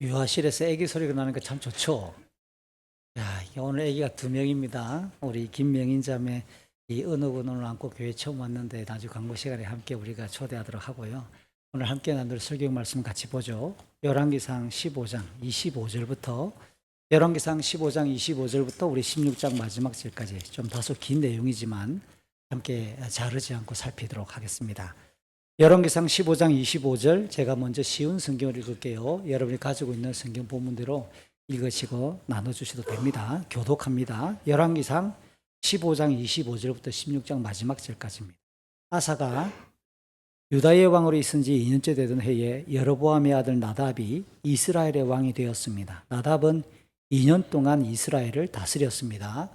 유아실에서 애기 소리가 나는 거 참 좋죠. 야, 오늘 애기가 두 명입니다. 우리 김명인 자매 이 은옥은 안고 교회 처음 왔는데 나중 광고 시간에 함께 우리가 초대하도록 하고요. 오늘 함께 나눌 설교 말씀 같이 보죠. 열왕기상 15장 25절부터 열왕기상 15장 25절부터 우리 16장 마지막 절까지 좀 다소 긴 내용이지만 함께 자르지 않고 살피도록 하겠습니다. 열왕기상 15장 25절 제가 먼저 쉬운 성경을 읽을게요. 여러분이 가지고 있는 성경 본문대로 읽으시고 나눠주셔도 됩니다. 교독합니다. 열왕기상 15장 25절부터 16장 마지막 절까지입니다. 아사가 유다의 왕으로 있은 지 2년째 되던 해에 여로보암의 아들 나답이 이스라엘의 왕이 되었습니다. 나답은 2년 동안 이스라엘을 다스렸습니다.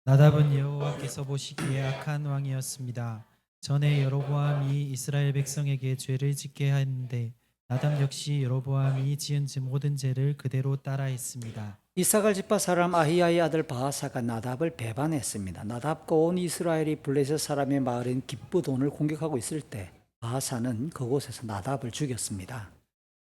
나답은 여호와께서 보시기에 악한 왕이었습니다. 전에 여로보암이 이스라엘 백성에게 죄를 짓게 했는데 나답 역시 여로보암이 지은 모든 죄를 그대로 따라했습니다. 이사갈 지파 사람 아히야의 아들 바하사가 나답을 배반했습니다. 나답과 온 이스라엘이 블레셋 사람의 마을인 기브돈을 공격하고 있을 때 바하사는 그곳에서 나답을 죽였습니다.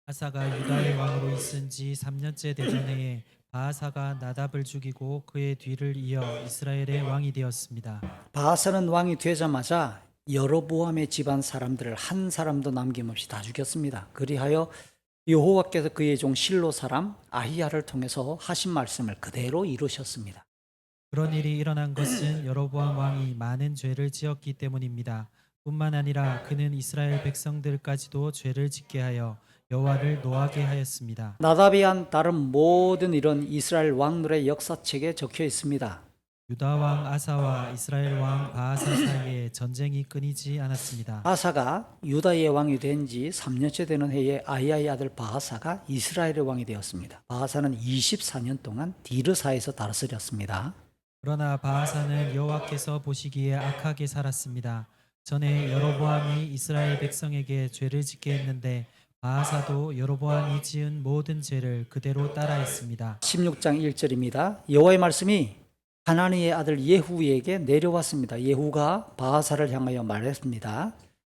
아사가 유다의 왕으로 있은 지 3년째 되던 해에 바하사가 나답을 죽이고 그의 뒤를 이어 이스라엘의 왕이 되었습니다. 바하사는 왕이 되자마자 여로보암의 집안 사람들을 한 사람도 남김없이 다 죽였습니다. 그리하여 여호와께서 그의 종 실로 사람 아히야를 통해서 하신 말씀을 그대로 이루셨습니다. 그런 일이 일어난 것은 여로보암 왕이 많은 죄를 지었기 때문입니다. 뿐만 아니라 그는 이스라엘 백성들까지도 죄를 짓게 하여 여호와를 노하게 하였습니다. 나답이 한 다른 모든 일은 이스라엘 왕들의 역사책에 적혀 있습니다. 유다 왕 아사와 이스라엘 왕 바하사 사이에 전쟁이 끊이지 않았습니다. 아사가 유다의 왕이 된 지 3년째 되는 해에 아히야의 아들 바하사가 이스라엘의 왕이 되었습니다. 바하사는 24년 동안 디르사에서 다스렸습니다. 그러나 바하사는 여호와께서 보시기에 악하게 살았습니다. 전에 여로보암이 이스라엘 백성에게 죄를 짓게 했는데 바하사도 여로보암이 지은 모든 죄를 그대로 따라했습니다. 16장 1절입니다. 여호와의 말씀이 하나니의 아들 예후에게 내려왔습니다. 예후가 바하사를 향하여 말했습니다.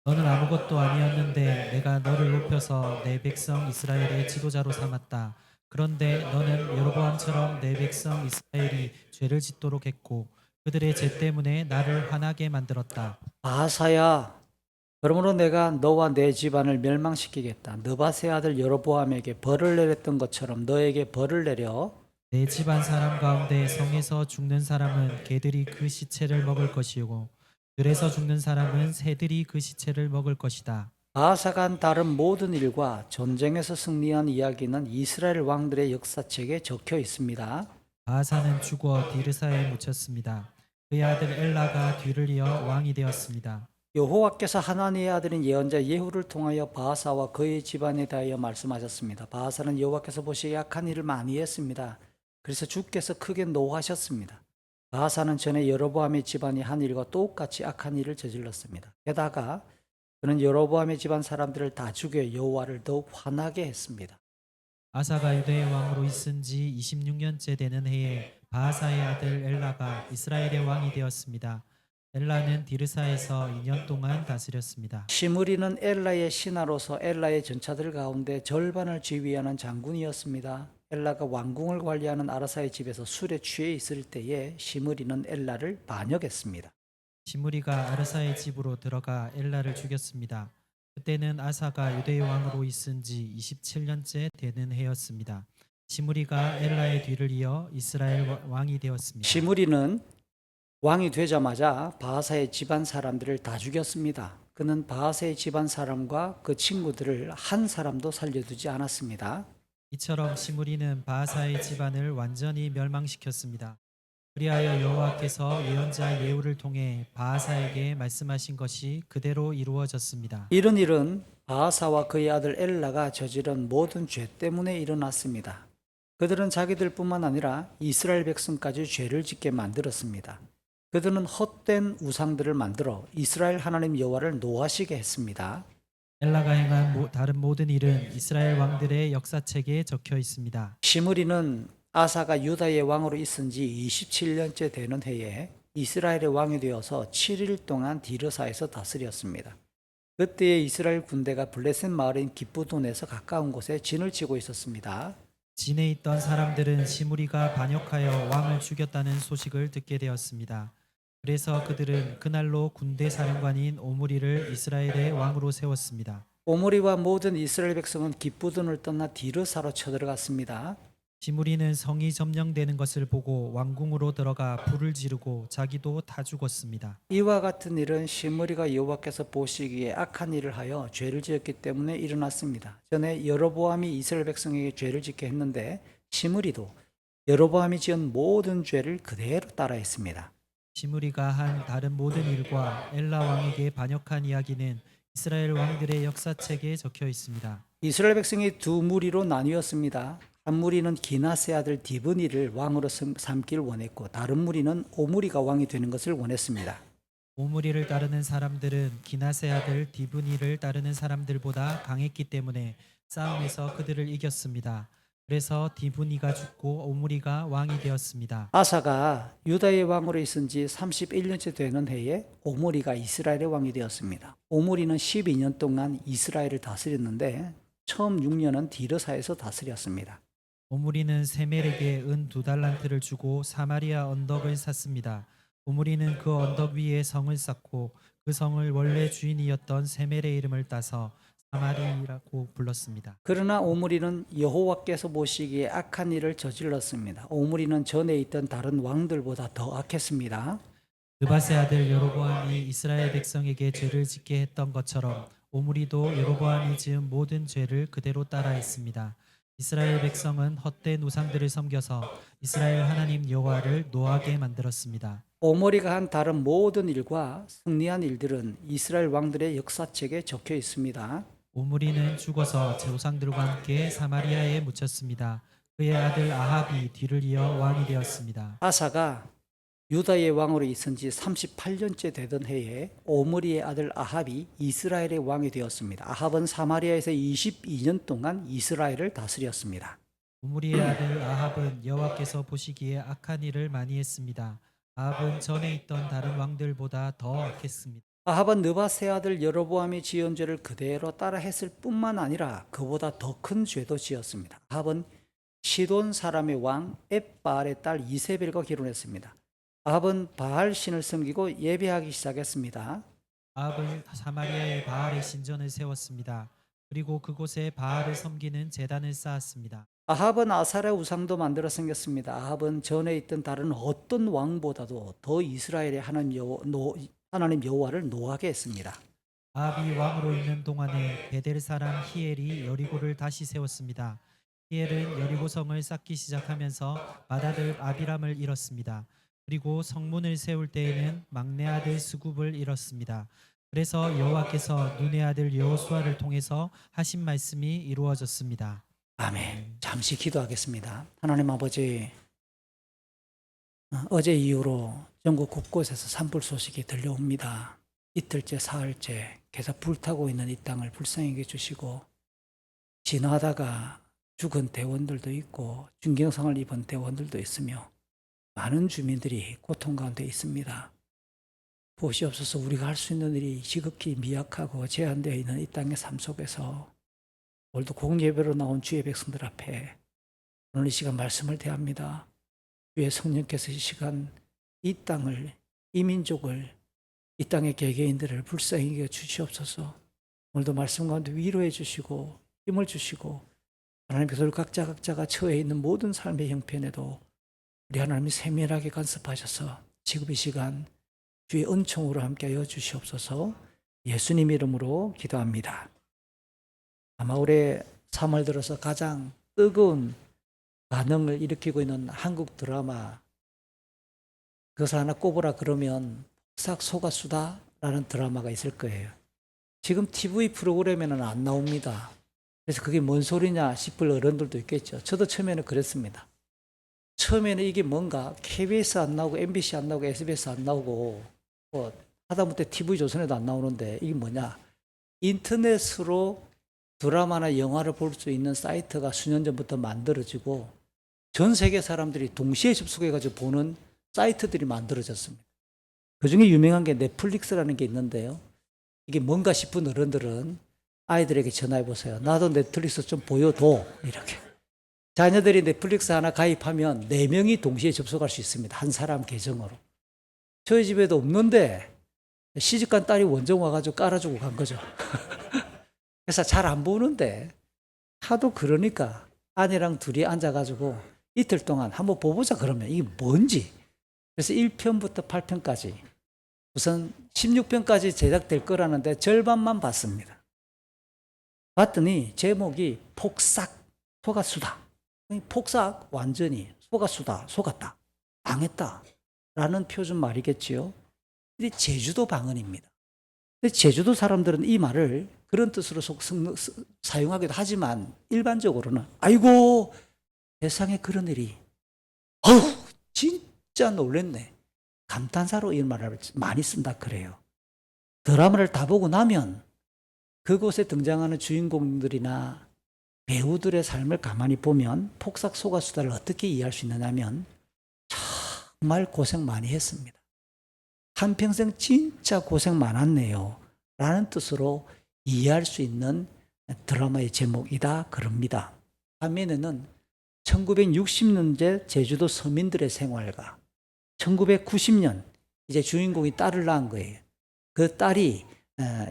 너는 아무것도 아니었는데 내가 너를 높여서 내 백성 이스라엘의 지도자로 삼았다. 그런데 너는 여로보암처럼 내 백성 이스라엘이 죄를 짓도록 했고 그들의 죄 때문에 나를 화나게 만들었다. 바하사야, 그러므로 내가 너와 내 집안을 멸망시키겠다. 느밧의 아들 여로보암에게 벌을 내렸던 것처럼 너에게 벌을 내려 내 집안 사람 가운데 성에서 죽는 사람은 개들이 그 시체를 먹을 것이고 들에서 죽는 사람은 새들이 그 시체를 먹을 것이다. 바하사가 한 다른 모든 일과 전쟁에서 승리한 이야기는 이스라엘 왕들의 역사책에 적혀 있습니다. 바하사는 죽어 디르사에 묻혔습니다. 그의 아들 엘라가 뒤를 이어 왕이 되었습니다. 여호와께서 하나님의 아들인 예언자 예후를 통하여 바하사와 그의 집안에 대하여 말씀하셨습니다. 바하사는 여호와께서 보시기에 악한 일을 많이 했습니다. 그래서 주께서 크게 노하셨습니다. 바하사는 전에 여로보암의 집안이 한 일과 똑같이 악한 일을 저질렀습니다. 게다가 그는 여로보암의 집안 사람들을 다 죽여 여호와를 더욱 화나게 했습니다. 아사가 유대의 왕으로 있은 지 26년째 되는 해에 바하사의 아들 엘라가 이스라엘의 왕이 되었습니다. 엘라는 디르사에서 2년 동안 다스렸습니다. 시므리는 엘라의 신하로서 엘라의 전차들 가운데 절반을 지휘하는 장군이었습니다. 엘라가 왕궁을 관리하는 아라사의 집에서 술에 취해 있을 때에 시므리는 엘라를 반역했습니다. 시므리가 아르사의 집으로 들어가 엘라를 죽였습니다. 그때는 아사가 유대의 왕으로 있은 지 27년째 되는 해였습니다. 시므리가 엘라의 뒤를 이어 이스라엘 왕이 되었습니다. 시므리는 왕이 되자마자 바하사의 집안 사람들을 다 죽였습니다. 그는 바하사의 집안 사람과 그 친구들을 한 사람도 살려두지 않았습니다. 이처럼 시므리는 바하사의 집안을 완전히 멸망시켰습니다. 그리하여 여호와께서 예언자 예후를 통해 바하사에게 말씀하신 것이 그대로 이루어졌습니다. 이런 일은 바하사와 그의 아들 엘라가 저지른 모든 죄 때문에 일어났습니다. 그들은 자기들뿐만 아니라 이스라엘 백성까지 죄를 짓게 만들었습니다. 그들은 헛된 우상들을 만들어 이스라엘 하나님 여호와를 노하시게 했습니다. 엘라가 행한 다른 모든 일은 이스라엘 왕들의 역사책에 적혀 있습니다. 시므리는 아사가 유다의 왕으로 있은 지 27년째 되는 해에 이스라엘의 왕이 되어서 7일 동안 디르사에서 다스렸습니다. 그때의 이스라엘 군대가 블레셋 마을인 기브돈에서 가까운 곳에 진을 치고 있었습니다. 진에 있던 사람들은 시므리가 반역하여 왕을 죽였다는 소식을 듣게 되었습니다. 그래서 그들은 그날로 군대 사령관인 오므리를 이스라엘의 왕으로 세웠습니다. 오므리와 모든 이스라엘 백성은 기쁘돈을 떠나 디르사로 쳐들어갔습니다. 시므리는 성이 점령되는 것을 보고 왕궁으로 들어가 불을 지르고 자기도 타 죽었습니다. 이와 같은 일은 시므리가 여호와께서 보시기에 악한 일을 하여 죄를 지었기 때문에 일어났습니다. 전에 여로보암이 이스라엘 백성에게 죄를 짓게 했는데 시므리도 여로보암이 지은 모든 죄를 그대로 따라했습니다. 시므리가 한 다른 모든 일과 엘라 왕에게 반역한 이야기는 이스라엘 왕들의 역사책에 적혀 있습니다. 이스라엘 백성이 두 무리로 나뉘었습니다. 한 무리는 기나세 아들 디브니를 왕으로 삼기를 원했고 다른 무리는 오므리가 왕이 되는 것을 원했습니다. 오므리를 따르는 사람들은 기나세 아들 디브니를 따르는 사람들보다 강했기 때문에 싸움에서 그들을 이겼습니다. 그래서 디브니가 죽고 오므리가 왕이 되었습니다. 아사가 유다의 왕으로 있은 지 31년째 되는 해에 오므리가 이스라엘의 왕이 되었습니다. 오므리는 12년 동안 이스라엘을 다스렸는데 처음 6년은 디르사에서 다스렸습니다. 오므리는 세멜에게 은 2달란트를 주고 사마리아 언덕을 샀습니다. 오므리는 그 언덕 위에 성을 쌓고 그 성을 원래 주인이었던 세멜의 이름을 따서 사마리라고 불렀습니다. 그러나 오므리는 여호와께서 보시기에 악한 일을 저질렀습니다. 오므리는 전에 있던 다른 왕들보다 더 악했습니다. 느바세 아들 여로보암이 이스라엘 백성에게 죄를 짓게 했던 것처럼 오므리도 여로보암이 지은 모든 죄를 그대로 따라했습니다. 이스라엘 백성은 헛된 우상들을 섬겨서 이스라엘 하나님 여호와를 노하게 만들었습니다. 오므리가 한 다른 모든 일과 승리한 일들은 이스라엘 왕들의 역사책에 적혀 있습니다. 오므리는 죽어서 제우상들과 함께 사마리아에 묻혔습니다. 그의 아들 아합이 뒤를 이어 왕이 되었습니다. 아사가 유다의 왕으로 있은 지 38년째 되던 해에 오므리의 아들 아합이 이스라엘의 왕이 되었습니다. 아합은 사마리아에서 22년 동안 이스라엘을 다스렸습니다. 오므리의 아들 아합은 여호와께서 보시기에 악한 일을 많이 했습니다. 아합은 전에 있던 다른 왕들보다 더 악했습니다. 아합은 느바세 아들 여로보암이 지은 죄를 그대로 따라 했을 뿐만 아니라 그보다 더 큰 죄도 지었습니다. 아합은 시돈 사람의 왕 엣바알의 딸 이세벨과 결혼했습니다. 아합은 바알 신을 섬기고 예배하기 시작했습니다. 아합은 사마리아에 바알의 신전을 세웠습니다. 그리고 그곳에 바알을 섬기는 제단을 쌓았습니다. 아합은 아사라 우상도 만들어 섬겼습니다. 아합은 전에 있던 다른 어떤 왕보다도 더 이스라엘의 하나님 여호와를 노하게 했습니다. 아합이 왕으로 있는 동안에 베델 사람 히엘이 여리고를 다시 세웠습니다. 히엘은 여리고성을 쌓기 시작하면서 맏아들 아비람을 잃었습니다. 그리고 성문을 세울 때에는 막내 아들 스굽을 잃었습니다. 그래서 여호와께서 눈의 아들 여호수아를 통해서 하신 말씀이 이루어졌습니다. 아멘. 잠시 기도하겠습니다. 하나님 아버지, 어제 이후로 전국 곳곳에서 산불 소식이 들려옵니다. 이틀째, 사흘째 계속 불타고 있는 이 땅을 불쌍히 여겨주시고 지나다가 죽은 대원들도 있고 중경상을 입은 대원들도 있으며 많은 주민들이 고통 가운데 있습니다. 보시옵소서. 우리가 할 수 있는 일이 지극히 미약하고 제한되어 있는 이 땅의 삶 속에서 오늘도 공예배로 나온 주의 백성들 앞에 오늘 이 시간 말씀을 대합니다. 주의 성령께서 이 시간 이 땅을, 이 민족을, 이 땅의 개개인들을 불쌍히 여겨 주시옵소서. 오늘도 말씀 가운데 위로해 주시고 힘을 주시고 하나님께서 각자가 처해 있는 모든 삶의 형편에도 우리 하나님이 세밀하게 간섭하셔서 지금 이 시간 주의 은총으로 함께하여 주시옵소서. 예수님 이름으로 기도합니다. 아마 올해 3월 들어서 가장 뜨거운 반응을 일으키고 있는 한국 드라마, 그것을 하나 꼽으라 그러면 싹 속았수다라는 드라마가 있을 거예요. 지금 TV 프로그램에는 안 나옵니다. 그래서 그게 뭔 소리냐 싶을 어른들도 있겠죠. 저도 처음에는 그랬습니다. 처음에는 이게 뭔가 KBS 안 나오고 MBC 안 나오고 SBS 안 나오고 뭐 하다못해 TV조선에도 안 나오는데 이게 뭐냐. 인터넷으로 드라마나 영화를 볼 수 있는 사이트가 수년 전부터 만들어지고 전 세계 사람들이 동시에 접속해가지고 보는 사이트들이 만들어졌습니다. 그 중에 유명한 게 넷플릭스라는 게 있는데요. 이게 뭔가 싶은 어른들은 아이들에게 전화해 보세요. 나도 넷플릭스 좀 보여도 이렇게. 자녀들이 넷플릭스 하나 가입하면 4명이 동시에 접속할 수 있습니다. 한 사람 계정으로. 저희 집에도 없는데 시집간 딸이 원정 와가지고 깔아주고 간 거죠. 그래서 잘 안 보는데 하도 그러니까 아내랑 둘이 앉아가지고 이틀 동안 한번 보보자 그러면 이게 뭔지. 그래서 1편부터 8편까지 우선 16편까지 제작될 거라는데 절반만 봤습니다. 봤더니 제목이 폭삭 속았수다. 폭삭 완전히 속았수다, 속았다, 당했다 라는 표준 말이겠지요. 근데 제주도 방언입니다. 근데 제주도 사람들은 이 말을 그런 뜻으로 사용하기도 하지만 일반적으로는 아이고 세상에 그런 일이 어우 진짜 놀랬네 감탄사로 이 말을 많이 쓴다 그래요. 드라마를 다 보고 나면 그곳에 등장하는 주인공들이나 배우들의 삶을 가만히 보면 폭삭 속았수다를 어떻게 이해할 수 있느냐면 정말 고생 많이 했습니다. 한평생 진짜 고생 많았네요 라는 뜻으로 이해할 수 있는 드라마의 제목이다 그럽니다. 반면에는 1960년대 제주도 서민들의 생활과 1990년 이제 주인공이 딸을 낳은 거예요. 그 딸이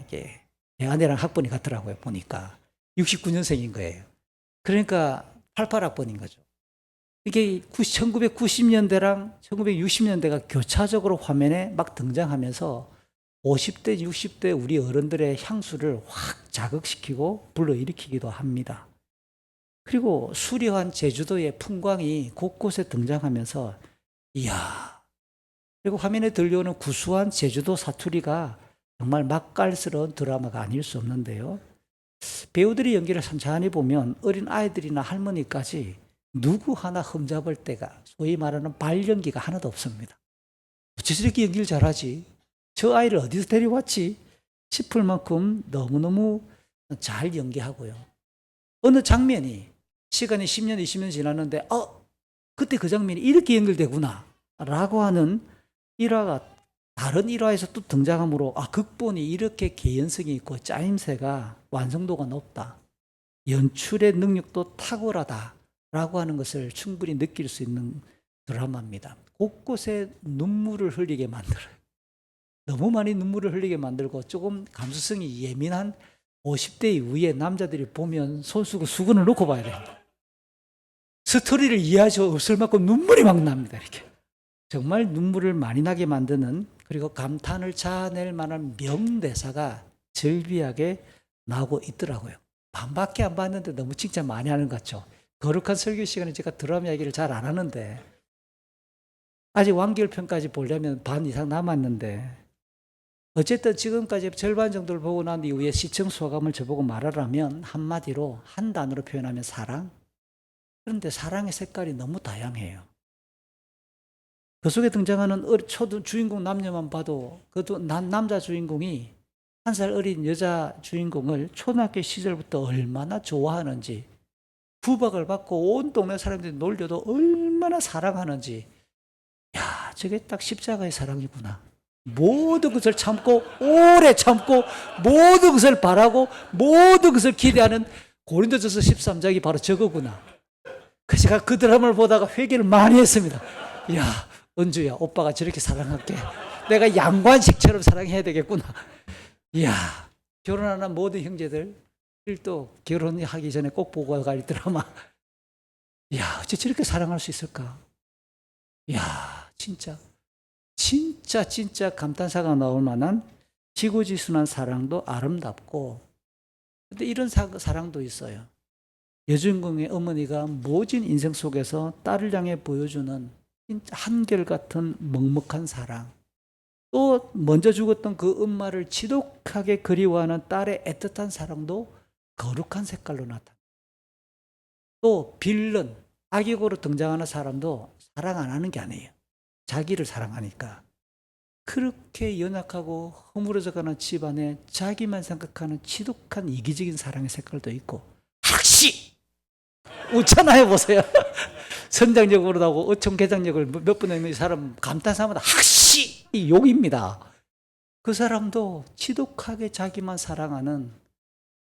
제 아내랑 학번이 같더라고요. 보니까 69년생인 거예요. 그러니까 88학번인 거죠. 이게 1990년대랑 1960년대가 교차적으로 화면에 막 등장하면서 50대, 60대 우리 어른들의 향수를 확 자극시키고 불러일으키기도 합니다. 그리고 수려한 제주도의 풍광이 곳곳에 등장하면서 이야, 그리고 화면에 들려오는 구수한 제주도 사투리가 정말 맛깔스러운 드라마가 아닐 수 없는데요. 배우들이 연기를 천천히 보면 어린 아이들이나 할머니까지 누구 하나 흠잡을 때가 소위 말하는 발연기가 하나도 없습니다. 어째서 이렇게 연기를 잘하지? 저 아이를 어디서 데려왔지? 싶을 만큼 너무너무 잘 연기하고요. 어느 장면이 시간이 10년, 20년 지났는데 그때 그 장면이 이렇게 연결되구나 라고 하는 일화가 다른 일화에서 또 등장하므로 극본이 이렇게 개연성이 있고 짜임새가 완성도가 높다. 연출의 능력도 탁월하다 라고 하는 것을 충분히 느낄 수 있는 드라마입니다. 곳곳에 눈물을 흘리게 만들어요. 너무 많이 눈물을 흘리게 만들고 조금 감수성이 예민한 50대 이후에 남자들이 보면 손수건 수건을 놓고 봐야 됩니다. 스토리를 이해할 수 없을 만큼 눈물이 막 납니다. 이렇게 정말 눈물을 많이 나게 만드는 그리고 감탄을 자아낼 만한 명대사가 절비하게 나오고 있더라고요. 반밖에 안 봤는데 너무 칭찬 많이 하는 것 같죠. 거룩한 설교 시간에 제가 드라마 이야기를 잘 안 하는데 아직 완결편까지 보려면 반 이상 남았는데 어쨌든 지금까지 절반 정도를 보고 난 이후에 시청 소감을 저보고 말하라면 한마디로 한 단어로 표현하면 사랑. 그런데 사랑의 색깔이 너무 다양해요. 그 속에 등장하는 주인공 남녀만 봐도 그 남자 주인공이 1살 어린 여자 주인공을 초등학교 시절부터 얼마나 좋아하는지 구박을 받고 온 동네 사람들이 놀려도 얼마나 사랑하는지 야 저게 딱 십자가의 사랑이구나. 모든 것을 참고 오래 참고 모든 것을 바라고 모든 것을 기대하는 고린도전서 13장이 바로 저거구나. 그래서 제가 그 드라마를 보다가 회개를 많이 했습니다. 야 은주야 오빠가 저렇게 사랑할게. 내가 양관식처럼 사랑해야 되겠구나. 이야 결혼하는 모든 형제들 또 결혼하기 전에 꼭 보고 갈 드라마. 이야 어째 저렇게 사랑할 수 있을까. 이야 진짜 감탄사가 나올 만한 지고지순한 사랑도 아름답고 근데 이런 사랑도 있어요. 여주인공의 어머니가 모진 인생 속에서 딸을 향해 보여주는 진짜 한결같은 먹먹한 사랑 또 먼저 죽었던 그 엄마를 지독하게 그리워하는 딸의 애틋한 사랑도 거룩한 색깔로 나타납니다. 또 빌런, 악역으로 등장하는 사람도 사랑 안 하는 게 아니에요. 자기를 사랑하니까. 그렇게 연약하고 허물어져가는 집안에 자기만 생각하는 지독한 이기적인 사랑의 색깔도 있고 학시! 웃잖아요 보세요. 선장역으로 나오고 어촌계장역을 몇 번 했는 이 사람 감탄사마다 학시! 이 욕입니다. 그 사람도 지독하게 자기만 사랑하는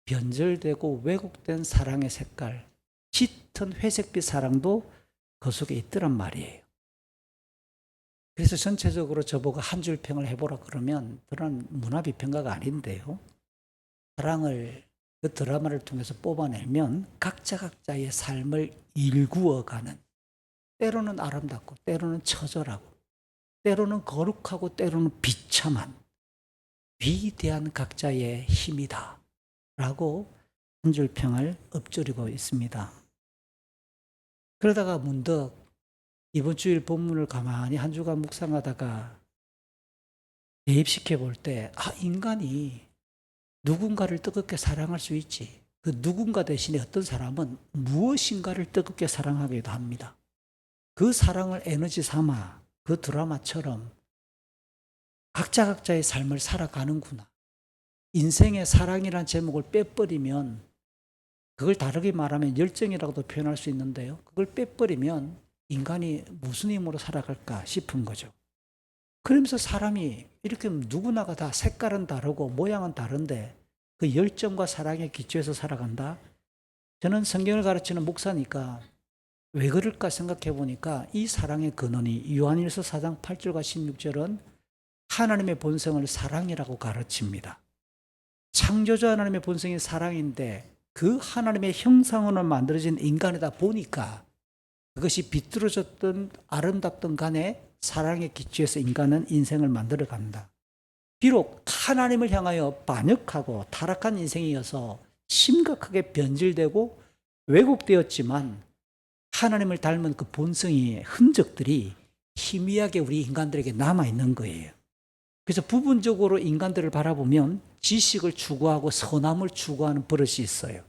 변절되고 왜곡된 사랑의 색깔 짙은 짙은 회색빛 사랑도 그 속에 있더란 말이에요. 그래서 전체적으로 저보고 한 줄 평을 해보라 그러면 그런 문화비평가가 아닌데요. 사랑을 그 드라마를 통해서 뽑아내면 각자의 삶을 일구어가는, 때로는 아름답고 때로는 처절하고 때로는 거룩하고 때로는 비참한 위대한 각자의 힘이다 라고 한 줄 평을 읊조리고 있습니다. 그러다가 문득 이번 주일 본문을 가만히 한 주간 묵상하다가 대입시켜 볼 때, 인간이 누군가를 뜨겁게 사랑할 수 있지. 그 누군가 대신에 어떤 사람은 무엇인가를 뜨겁게 사랑하기도 합니다. 그 사랑을 에너지 삼아 그 드라마처럼 각자의 삶을 살아가는구나. 인생의 사랑이란 제목을 빼버리면, 그걸 다르게 말하면 열정이라고도 표현할 수 있는데요. 그걸 빼버리면 인간이 무슨 힘으로 살아갈까 싶은 거죠. 그러면서 사람이 이렇게 누구나가 다 색깔은 다르고 모양은 다른데 그 열정과 사랑에 기초해서 살아간다? 저는 성경을 가르치는 목사니까 왜 그럴까 생각해 보니까 이 사랑의 근원이 요한일서 4장 8절과 16절은 하나님의 본성을 사랑이라고 가르칩니다. 창조주 하나님의 본성이 사랑인데 그 하나님의 형상으로 만들어진 인간이다 보니까 그것이 비뚤어졌던 아름답던 간에 사랑의 기초에서 인간은 인생을 만들어 간다. 비록 하나님을 향하여 반역하고 타락한 인생이어서 심각하게 변질되고 왜곡되었지만 하나님을 닮은 그 본성의 흔적들이 희미하게 우리 인간들에게 남아있는 거예요. 그래서 부분적으로 인간들을 바라보면 지식을 추구하고 선함을 추구하는 버릇이 있어요.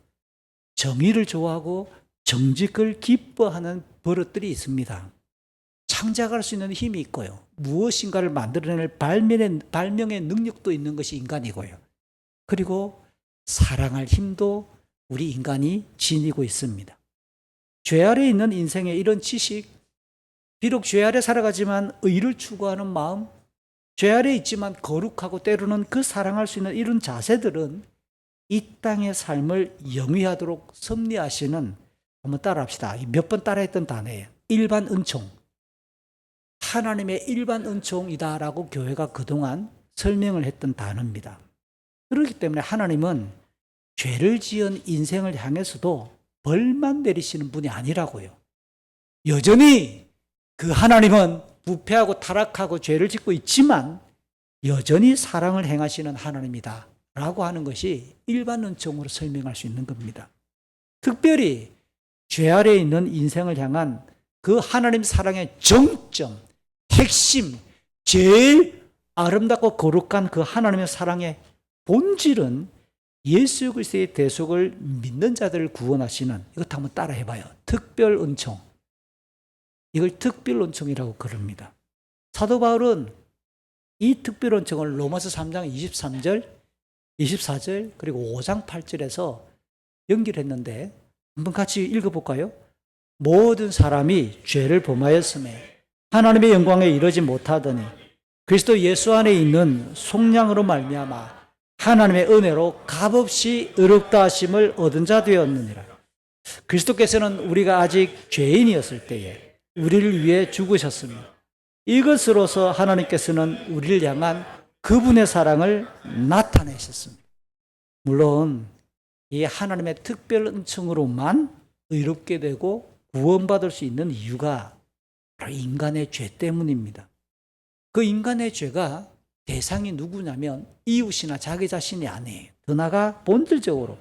정의를 좋아하고 정직을 기뻐하는 버릇들이 있습니다. 창작할 수 있는 힘이 있고요. 무엇인가를 만들어낼 발명의 능력도 있는 것이 인간이고요. 그리고 사랑할 힘도 우리 인간이 지니고 있습니다. 죄 아래 있는 인생의 이런 지식, 비록 죄 아래 살아가지만 의를 추구하는 마음, 죄 아래 있지만 거룩하고 때로는 그 사랑할 수 있는 이런 자세들은 이 땅의 삶을 영위하도록 섭리하시는, 한번 따라합시다. 몇 번 따라했던 단어예요. 일반 은총. 하나님의 일반 은총이다라고 교회가 그동안 설명을 했던 단어입니다. 그렇기 때문에 하나님은 죄를 지은 인생을 향해서도 벌만 내리시는 분이 아니라고요. 여전히 그 하나님은 부패하고 타락하고 죄를 짓고 있지만 여전히 사랑을 행하시는 하나님이다 라고 하는 것이 일반 은총으로 설명할 수 있는 겁니다. 특별히 죄 아래에 있는 인생을 향한 그 하나님 사랑의 정점, 핵심, 제일 아름답고 거룩한 그 하나님의 사랑의 본질은 예수 그리스도의 대속을 믿는 자들을 구원하시는, 이것 한번 따라 해봐요. 특별 은총. 이걸 특별 은총이라고 그럽니다. 사도 바울은 이 특별 은총을 로마서 3장 23절, 24절 그리고 5장 8절에서 연결했는데 한번 같이 읽어볼까요? 모든 사람이 죄를 범하였음에 하나님의 영광에 이르지 못하더니 그리스도 예수 안에 있는 속량으로 말미암아 하나님의 은혜로 값없이 의롭다 하심을 얻은 자 되었느니라. 그리스도께서는 우리가 아직 죄인이었을 때에 우리를 위해 죽으셨으며 이것으로서 하나님께서는 우리를 향한 그분의 사랑을 나타내셨습니다. 물론 이 하나님의 특별 은총으로만 의롭게 되고 구원받을 수 있는 이유가 바로 인간의 죄 때문입니다. 그 인간의 죄가 대상이 누구냐면 이웃이나 자기 자신이 아니에요. 더 나아가 본질적으로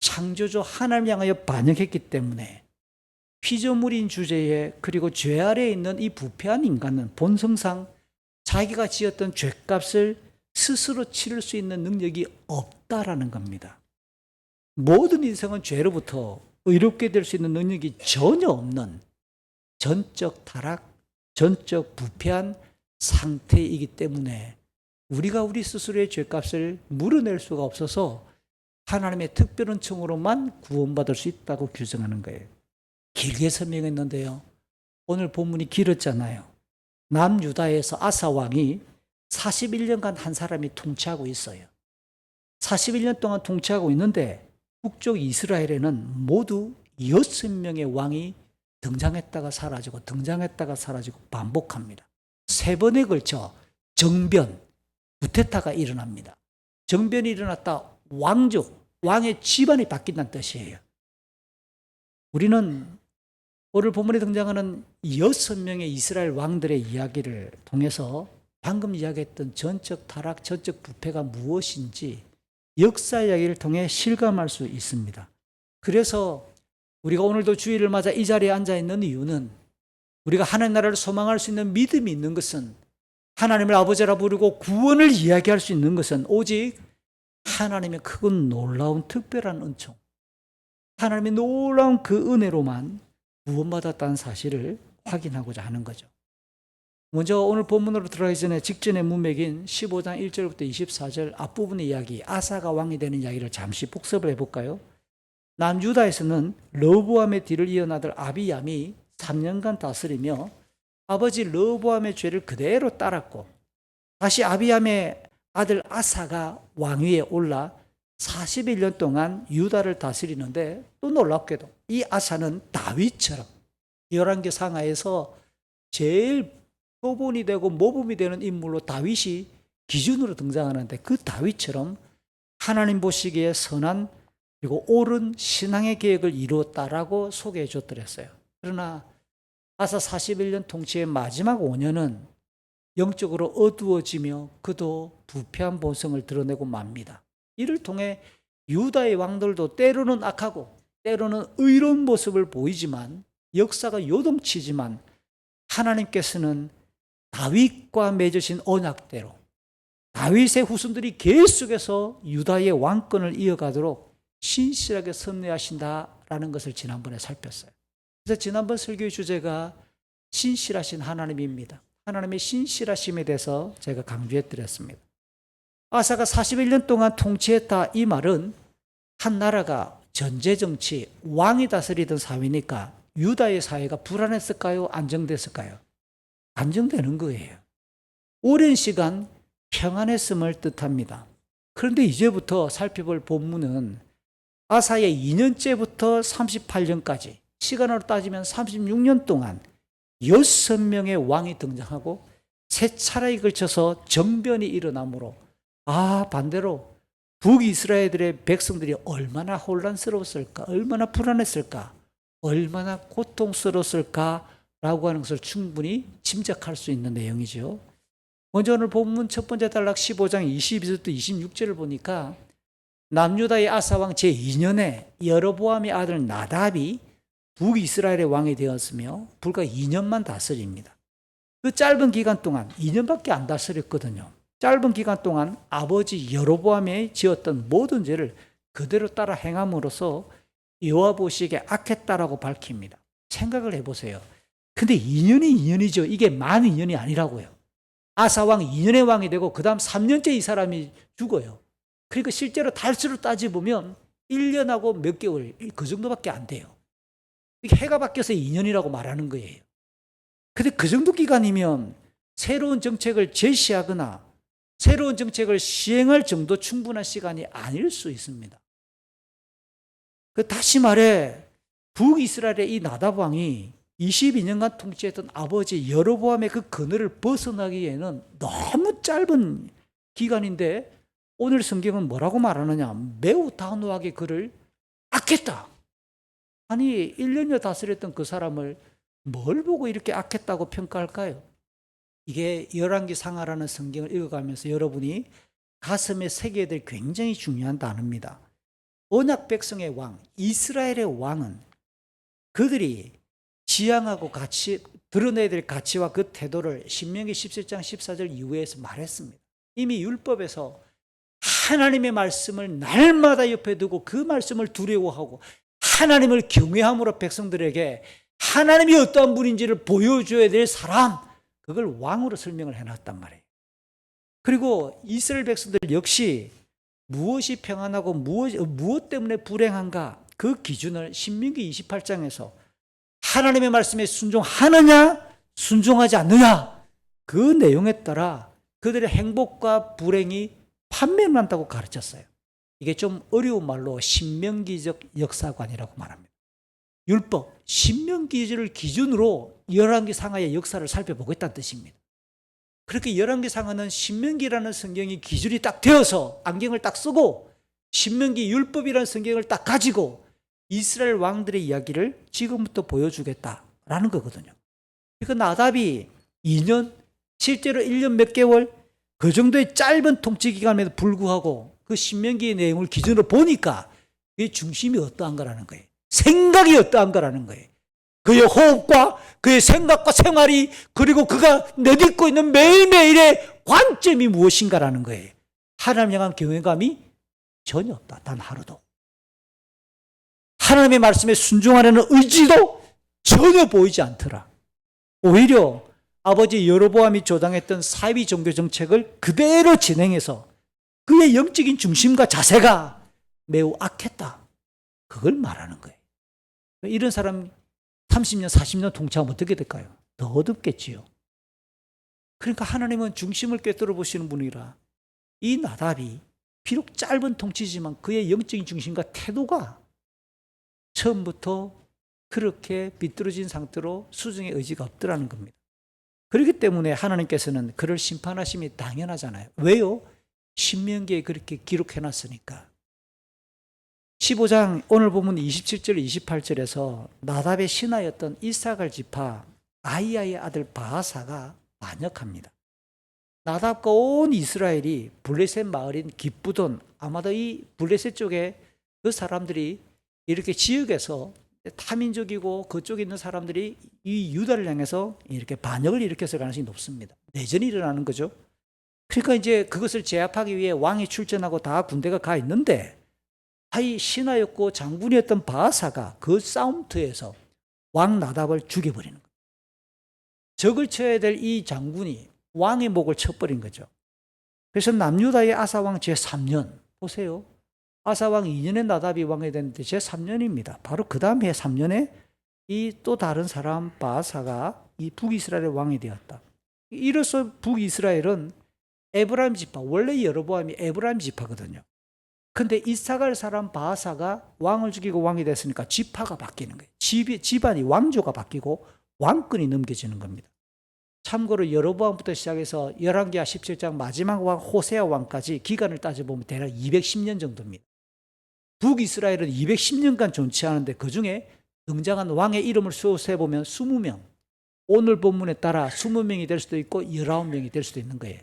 창조주 하나님을 향하여 반역했기 때문에 피조물인 주제에, 그리고 죄 아래에 있는 이 부패한 인간은 본성상 자기가 지었던 죄값을 스스로 치를 수 있는 능력이 없다라는 겁니다. 모든 인생은 죄로부터 의롭게 될 수 있는 능력이 전혀 없는 전적 타락, 전적 부패한 상태이기 때문에 우리가 우리 스스로의 죄값을 물어낼 수가 없어서 하나님의 특별 은총으로만 구원받을 수 있다고 규정하는 거예요. 길게 설명했는데요. 오늘 본문이 길었잖아요. 남유다에서 아사 왕이 41년간 한 사람이 통치하고 있어요. 41년 동안 통치하고 있는데 북쪽 이스라엘에는 모두 여섯 명의 왕이 등장했다가 사라지고 등장했다가 사라지고 반복합니다. 세 번에 걸쳐 정변, 구테타가 일어납니다. 정변이 일어났다 왕의 집안이 바뀐다는 뜻이에요. 우리는 오늘 본문에 등장하는 여섯 명의 이스라엘 왕들의 이야기를 통해서 방금 이야기했던 전적 타락, 전적 부패가 무엇인지 역사 이야기를 통해 실감할 수 있습니다. 그래서 우리가 오늘도 주일을 맞아 이 자리에 앉아 있는 이유는 우리가 하나님 나라를 소망할 수 있는 믿음이 있는 것은 하나님을 아버지라 부르고 구원을 이야기할 수 있는 것은 오직 하나님의 크고 놀라운 특별한 은총, 하나님의 놀라운 그 은혜로만 구원받았다는 사실을 확인하고자 하는 거죠. 먼저 오늘 본문으로 들어가기 전에 직전의 문맥인 15장 1절부터 24절 앞부분의 이야기, 아사가 왕이 되는 이야기를 잠시 복습을 해볼까요? 남유다에서는 르호보암의 뒤를 이은 아들 아비얌이 3년간 다스리며 아버지 르호보암의 죄를 그대로 따랐고 다시 아비얌의 아들 아사가 왕위에 올라 41년 동안 유다를 다스리는데 또 놀랍게도 이 아사는 다윗처럼 열왕기 상하에서 제일 표본이 되고 모범이 되는 인물로 다윗이 기준으로 등장하는데 그 다윗처럼 하나님 보시기에 선한 그리고 옳은 신앙의 계획을 이루었다라고 소개해 줬더랬어요. 그러나 아사 41년 통치의 마지막 5년은 영적으로 어두워지며 그도 부패한 본성을 드러내고 맙니다. 이를 통해 유다의 왕들도 때로는 악하고 때로는 의로운 모습을 보이지만 역사가 요동치지만 하나님께서는 다윗과 맺으신 언약대로 다윗의 후손들이 계속해서 유다의 왕권을 이어가도록 신실하게 섭리하신다라는 것을 지난번에 살폈어요. 그래서 지난번 설교의 주제가 신실하신 하나님입니다. 하나님의 신실하심에 대해서 제가 강조해 드렸습니다. 아사가 41년 동안 통치했다 이 말은 한 나라가 전제정치, 왕이 다스리던 사회니까 유다의 사회가 불안했을까요? 안정됐을까요? 안정되는 거예요. 오랜 시간 평안했음을 뜻합니다. 그런데 이제부터 살펴볼 본문은 아사의 2년째부터 38년까지 시간으로 따지면 36년 동안 6명의 왕이 등장하고 세 차례에 걸쳐서 정변이 일어나므로 반대로 북이스라엘의 백성들이 얼마나 혼란스러웠을까, 얼마나 불안했을까, 얼마나 고통스러웠을까라고 하는 것을 충분히 짐작할 수 있는 내용이죠. 먼저 오늘 본문 첫 번째 단락 15장 22절부터 26절을 보니까 남유다의 아사왕 제2년에 여로보암의 아들 나답이 북이스라엘의 왕이 되었으며 불과 2년만 다스립니다. 그 짧은 기간 동안 2년밖에 안 다스렸거든요. 짧은 기간 동안 아버지 여로보암이 지었던 모든 죄를 그대로 따라 행함으로써 여호와 보시기에 악했다라고 밝힙니다. 생각을 해보세요. 근데 2년이 2년이죠. 이게 만 2년이 아니라고요. 아사왕 2년의 왕이 되고 그 다음 3년째 이 사람이 죽어요. 그러니까 실제로 달수로 따져보면 1년하고 몇 개월 그 정도밖에 안 돼요. 이게 해가 바뀌어서 2년이라고 말하는 거예요. 근데 그 정도 기간이면 새로운 정책을 제시하거나 새로운 정책을 시행할 정도 충분한 시간이 아닐 수 있습니다. 다시 말해 북이스라엘의 이 나답 왕이 22년간 통치했던 아버지 여로보암의 그 그늘을 벗어나기에는 너무 짧은 기간인데 오늘 성경은 뭐라고 말하느냐? 매우 단호하게 그를 악했다. 아니 1년여 다스렸던 그 사람을 뭘 보고 이렇게 악했다고 평가할까요? 이게 열왕기 상하라는 성경을 읽어가면서 여러분이 가슴에 새겨야 될 굉장히 중요한 단어입니다. 언약 백성의 왕, 이스라엘의 왕은 그들이 지향하고 같이 드러내야 될 가치와 그 태도를 신명기 17장 14절 이후에서 말했습니다. 이미 율법에서 하나님의 말씀을 날마다 옆에 두고 그 말씀을 두려워하고 하나님을 경외함으로 백성들에게 하나님이 어떠한 분인지를 보여줘야 될 사람, 그걸 왕으로 설명을 해놨단 말이에요. 그리고 이스라엘 백성들 역시 무엇이 평안하고 무엇 때문에 불행한가 그 기준을 신명기 28장에서 하나님의 말씀에 순종하느냐 순종하지 않느냐 그 내용에 따라 그들의 행복과 불행이 판명난다고 가르쳤어요. 이게 좀 어려운 말로 신명기적 역사관이라고 말합니다. 율법, 신명기를 기준으로 열왕기 상하의 역사를 살펴보겠다는 뜻입니다. 그렇게 열왕기 상하는 신명기라는 성경이 기준이 딱 되어서 안경을 딱 쓰고 신명기 율법이라는 성경을 딱 가지고 이스라엘 왕들의 이야기를 지금부터 보여주겠다라는 거거든요. 그 나답이 2년, 실제로 1년 몇 개월 그 정도의 짧은 통치 기간에도 불구하고 그 신명기의 내용을 기준으로 보니까 그의 중심이 어떠한 거라는 거예요. 생각이 어떠한 거라는 거예요. 그의 호흡과 그의 생각과 생활이 그리고 그가 내딛고 있는 매일매일의 관점이 무엇인가라는 거예요. 하나님 향한 경외감이 전혀 없다. 단 하루도. 하나님의 말씀에 순종하려는 의지도 전혀 보이지 않더라. 오히려 아버지 여로보암이 조장했던 사위 종교 정책을 그대로 진행해서 그의 영적인 중심과 자세가 매우 악했다. 그걸 말하는 거예요. 이런 사람 30년, 40년 통치하면 어떻게 될까요? 더 어둡겠지요. 그러니까 하나님은 중심을 꿰뚫어 보시는 분이라 이 나답이 비록 짧은 통치지만 그의 영적인 중심과 태도가 처음부터 그렇게 비뚤어진 상태로 수정의 의지가 없더라는 겁니다. 그렇기 때문에 하나님께서는 그를 심판하심이 당연하잖아요. 왜요? 신명기에 그렇게 기록해놨으니까. 15장 오늘 보면 27절 28절에서 나답의 신하였던 이사갈 지파 아이야의 아들 바하사가 반역합니다. 나답과 온 이스라엘이 블레셋 마을인 기쁘돈, 아마도 이 블레셋 쪽에 그 사람들이 이렇게 지역에서 타민족이고 그쪽에 있는 사람들이 이 유다를 향해서 이렇게 반역을 일으켰을 가능성이 높습니다. 내전이 일어나는 거죠. 그러니까 이제 그것을 제압하기 위해 왕이 출전하고 다 군대가 가 있는데 이 신하였고 장군이었던 바하사가 그 싸움터에서 왕 나답을 죽여버리는 거예요. 적을 쳐야 될 이 장군이 왕의 목을 쳐버린 거죠. 그래서 남유다의 아사왕 제3년 보세요. 아사왕 2년에 나답이 왕이 됐는데 제3년입니다. 바로 그 다음 해 3년에 이 또 다른 사람 바하사가 이 북이스라엘의 왕이 되었다. 이로써 북이스라엘은 에브라임 지파, 원래 여로보암이 에브라임 지파거든요. 근데 이사갈 사람 바하사가 왕을 죽이고 왕이 됐으니까 지파가 바뀌는 거예요. 집안이 왕조가 바뀌고 왕권이 넘겨지는 겁니다. 참고로 여로보암부터 시작해서 열왕기하 17장 마지막 왕 호세아 왕까지 기간을 따져보면 대략 210년 정도입니다. 북이스라엘은 210년간 존치하는데 그중에 등장한 왕의 이름을 수세보면 20명, 오늘 본문에 따라 20명이 될 수도 있고 19명이 될 수도 있는 거예요.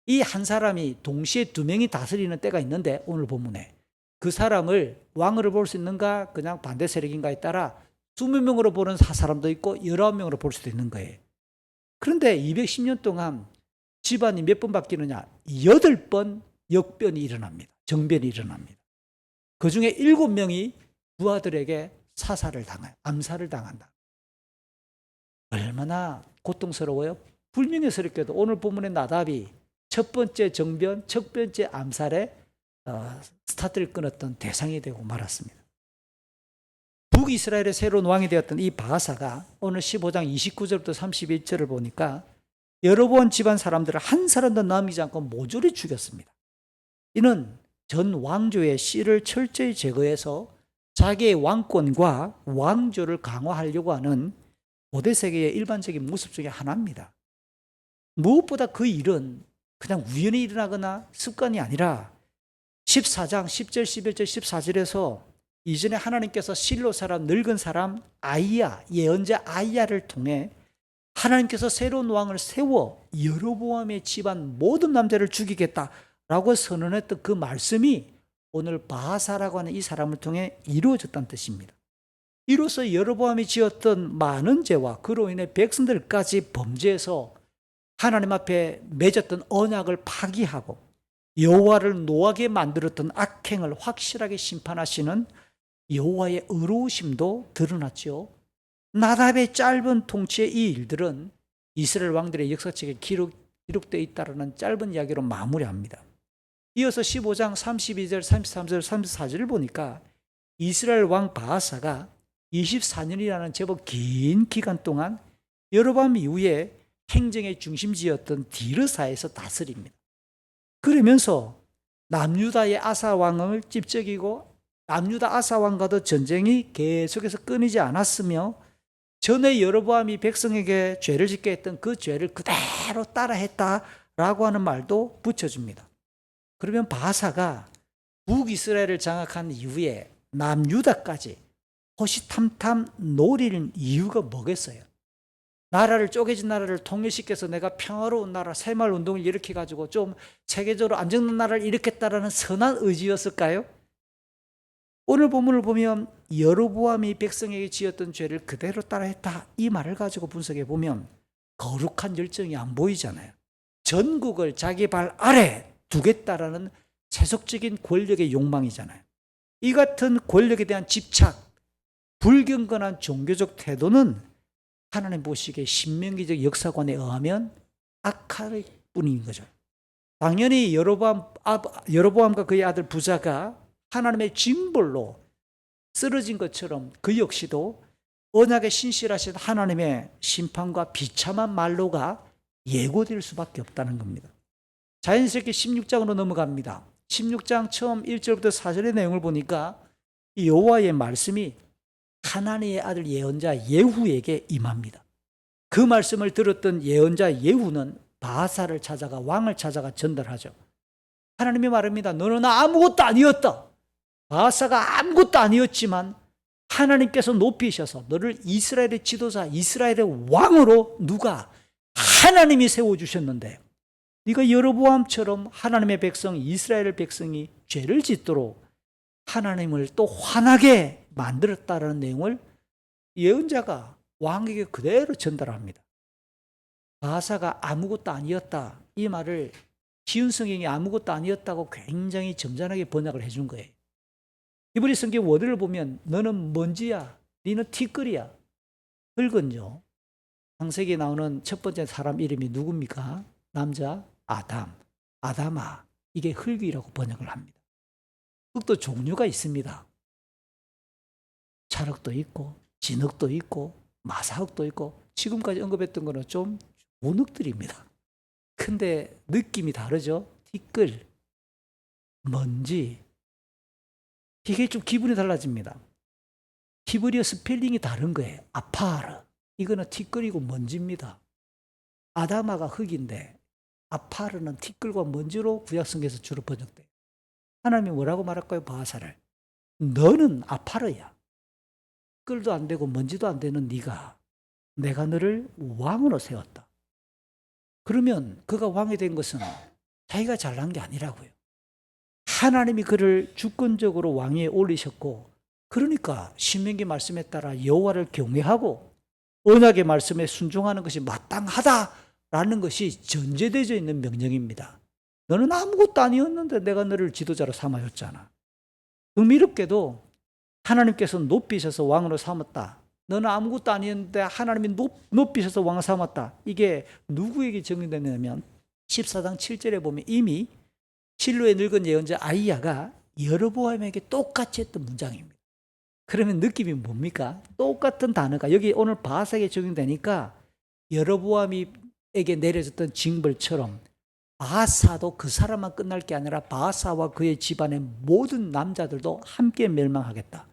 이 한 사람이 동시에 2명이 다스리는 때가 있는데 오늘 본문에 그 사람을 왕으로 볼 수 있는가 그냥 반대 세력인가에 따라 20명으로 보는 사람도 있고 19명으로 볼 수도 있는 거예요. 그런데 210년 동안 집안이 몇 번 바뀌느냐? 8번 역변이 일어납니다. 정변이 일어납니다. 그 중에 7명이 부하들에게 사살을 당해요. 암살을 당한다. 얼마나 고통스러워요? 불명예스럽게도 오늘 본문의 나답이 첫 번째 정변, 첫 번째 암살에 스타트를 끊었던 대상이 되고 말았습니다. 북이스라엘의 새로운 왕이 되었던 이 바하사가 오늘 15장 29절부터 31절을 보니까 여로보암 집안 사람들을 한 사람도 남기지 않고 모조리 죽였습니다. 이는 전 왕조의 씨를 철저히 제거해서 자기의 왕권과 왕조를 강화하려고 하는 고대 세계의 일반적인 모습 중에 하나입니다. 무엇보다 그 일은 그냥 우연히 일어나거나 습관이 아니라 14장 10절, 11절, 14절에서 이전에 하나님께서 실로 사람, 늙은 사람 아이야, 예언자 아이야를 통해 하나님께서 새로운 왕을 세워 여로보암의 집안 모든 남자를 죽이겠다라고 선언했던 그 말씀이 오늘 바하사라고 하는 이 사람을 통해 이루어졌다는 뜻입니다. 이로써 여로보암이 지었던 많은 죄와 그로 인해 백성들까지 범죄해서 하나님 앞에 맺었던 언약을 파기하고 여호와를 노하게 만들었던 악행을 확실하게 심판하시는 여호와의 의로우심도 드러났죠. 나답의 짧은 통치의 이 일들은 이스라엘 왕들의 역사책에 기록되어 있다는 짧은 이야기로 마무리합니다. 이어서 15장 32절, 33절, 34절을 보니까 이스라엘 왕 바하사가 24년이라는 제법 긴 기간 동안 여로보암 이후에 행정의 중심지였던 디르사에서 다스립니다. 그러면서 남유다의 아사 왕을 찝적이고 남유다 아사 왕과도 전쟁이 계속해서 끊이지 않았으며 전에 여로보암이 백성에게 죄를 짓게 했던 그 죄를 그대로 따라했다라고 하는 말도 붙여줍니다. 그러면 바사가 북이스라엘을 장악한 이후에 남유다까지 호시탐탐 노리는 이유가 뭐겠어요? 나라를 쪼개진 나라를 통일시켜서 내가 평화로운 나라 새마을 운동을 일으켜가지고 좀 세계적으로 안정된 나라를 일으켰다라는 선한 의지였을까요? 오늘 본문을 보면 여로보암이 백성에게 지었던 죄를 그대로 따라했다 이 말을 가지고 분석해 보면 거룩한 열정이 안 보이잖아요. 전국을 자기 발 아래 두겠다라는 세속적인 권력의 욕망이잖아요. 이 같은 권력에 대한 집착, 불경건한 종교적 태도는 하나님 보시기에 신명기적 역사관에 의하면 악할 뿐인 거죠. 당연히 여로보암과 그의 아들 부자가 하나님의 징벌로 쓰러진 것처럼 그 역시도 언약에 신실하신 하나님의 심판과 비참한 말로가 예고될 수밖에 없다는 겁니다. 자연스럽게 16장으로 넘어갑니다. 16장 처음 1절부터 4절의 내용을 보니까 여호와의 말씀이 하나니의 아들 예언자 예후에게 임합니다. 그 말씀을 들었던 예언자 예후는 바사를 찾아가 왕을 찾아가 전달하죠. 하나님이 말합니다. 너는 아무것도 아니었다. 바사가 아무것도 아니었지만 하나님께서 높이셔서 너를 이스라엘의 지도자, 이스라엘의 왕으로 누가 하나님이 세워주셨는데 네가 여로보암처럼 하나님의 백성, 이스라엘 백성이 죄를 짓도록 하나님을 또 화나게 만들었다는 내용을 예언자가 왕에게 그대로 전달합니다. 바사가 아무것도 아니었다. 이 말을 지은 성경이 아무것도 아니었다고 굉장히 점잖하게 번역을 해준 거예요. 히브리 성경 원어를 보면 너는 먼지야, 너는 티끌이야. 흙은요. 창세기에 나오는 첫 번째 사람 이름이 누굽니까? 남자 아담, 아담아. 이게 흙이라고 번역을 합니다. 흙도 종류가 있습니다. 찰흙도 있고 진흙도 있고 마사흙도 있고 지금까지 언급했던 거는 좀 좋은 흙들입니다. 근데 느낌이 다르죠? 티끌, 먼지. 이게 좀 기분이 달라집니다. 히브리어 스펠링이 다른 거예요. 아파르. 이거는 티끌이고 먼지입니다. 아다마가 흙인데 아파르는 티끌과 먼지로 구약성경에서 주로 번역돼요. 하나님이 뭐라고 말할까요? 바사를. 너는 아파르야. 티끌도 안 되고 먼지도 안 되는 네가 내가 너를 왕으로 세웠다. 그러면 그가 왕이 된 것은 자기가 잘난 게 아니라고요. 하나님이 그를 주권적으로 왕위에 올리셨고 그러니까 신명기 말씀에 따라 여호와를 경외하고 언약의 말씀에 순종하는 것이 마땅하다라는 것이 전제되어 있는 명령입니다. 너는 아무것도 아니었는데 내가 너를 지도자로 삼아줬잖아. 흥미롭게도 하나님께서 높이셔서 왕으로 삼았다. 너는 아무것도 아니었는데 하나님이 높이셔서 왕을 삼았다. 이게 누구에게 적용되냐면 14장 7절에 보면 이미 실로의 늙은 예언자 아이야가 여로보암에게 똑같이 했던 문장입니다. 그러면 느낌이 뭡니까? 똑같은 단어가 여기 오늘 바사에게 적용되니까 여로보암에게 내려졌던 징벌처럼 바사도 그 사람만 끝날 게 아니라 바사와 그의 집안의 모든 남자들도 함께 멸망하겠다.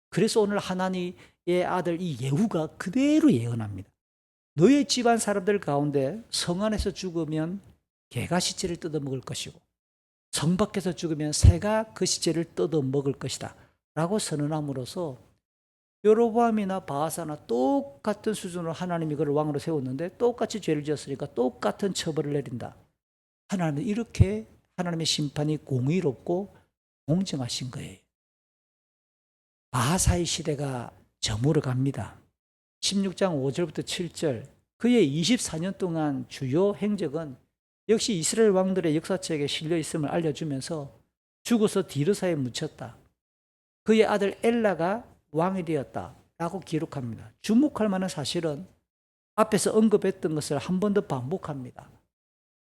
그래서 오늘 하나님의 아들 이 예후가 그대로 예언합니다. 너의 집안 사람들 가운데 성 안에서 죽으면 개가 시체를 뜯어먹을 것이고 성 밖에서 죽으면 새가 그 시체를 뜯어먹을 것이다 라고 선언함으로써 여로보암이나 바하사나 똑같은 수준으로 하나님이 그를 왕으로 세웠는데 똑같이 죄를 지었으니까 똑같은 처벌을 내린다. 하나님은 이렇게 하나님의 심판이 공의롭고 공정하신 거예요. 바하사의 시대가 저물어 갑니다. 16장 5절부터 7절 그의 24년 동안 주요 행적은 역시 이스라엘 왕들의 역사책에 실려 있음을 알려주면서 죽어서 디르사에 묻혔다. 그의 아들 엘라가 왕이 되었다라고 기록합니다. 주목할 만한 사실은 앞에서 언급했던 것을 한 번 더 반복합니다.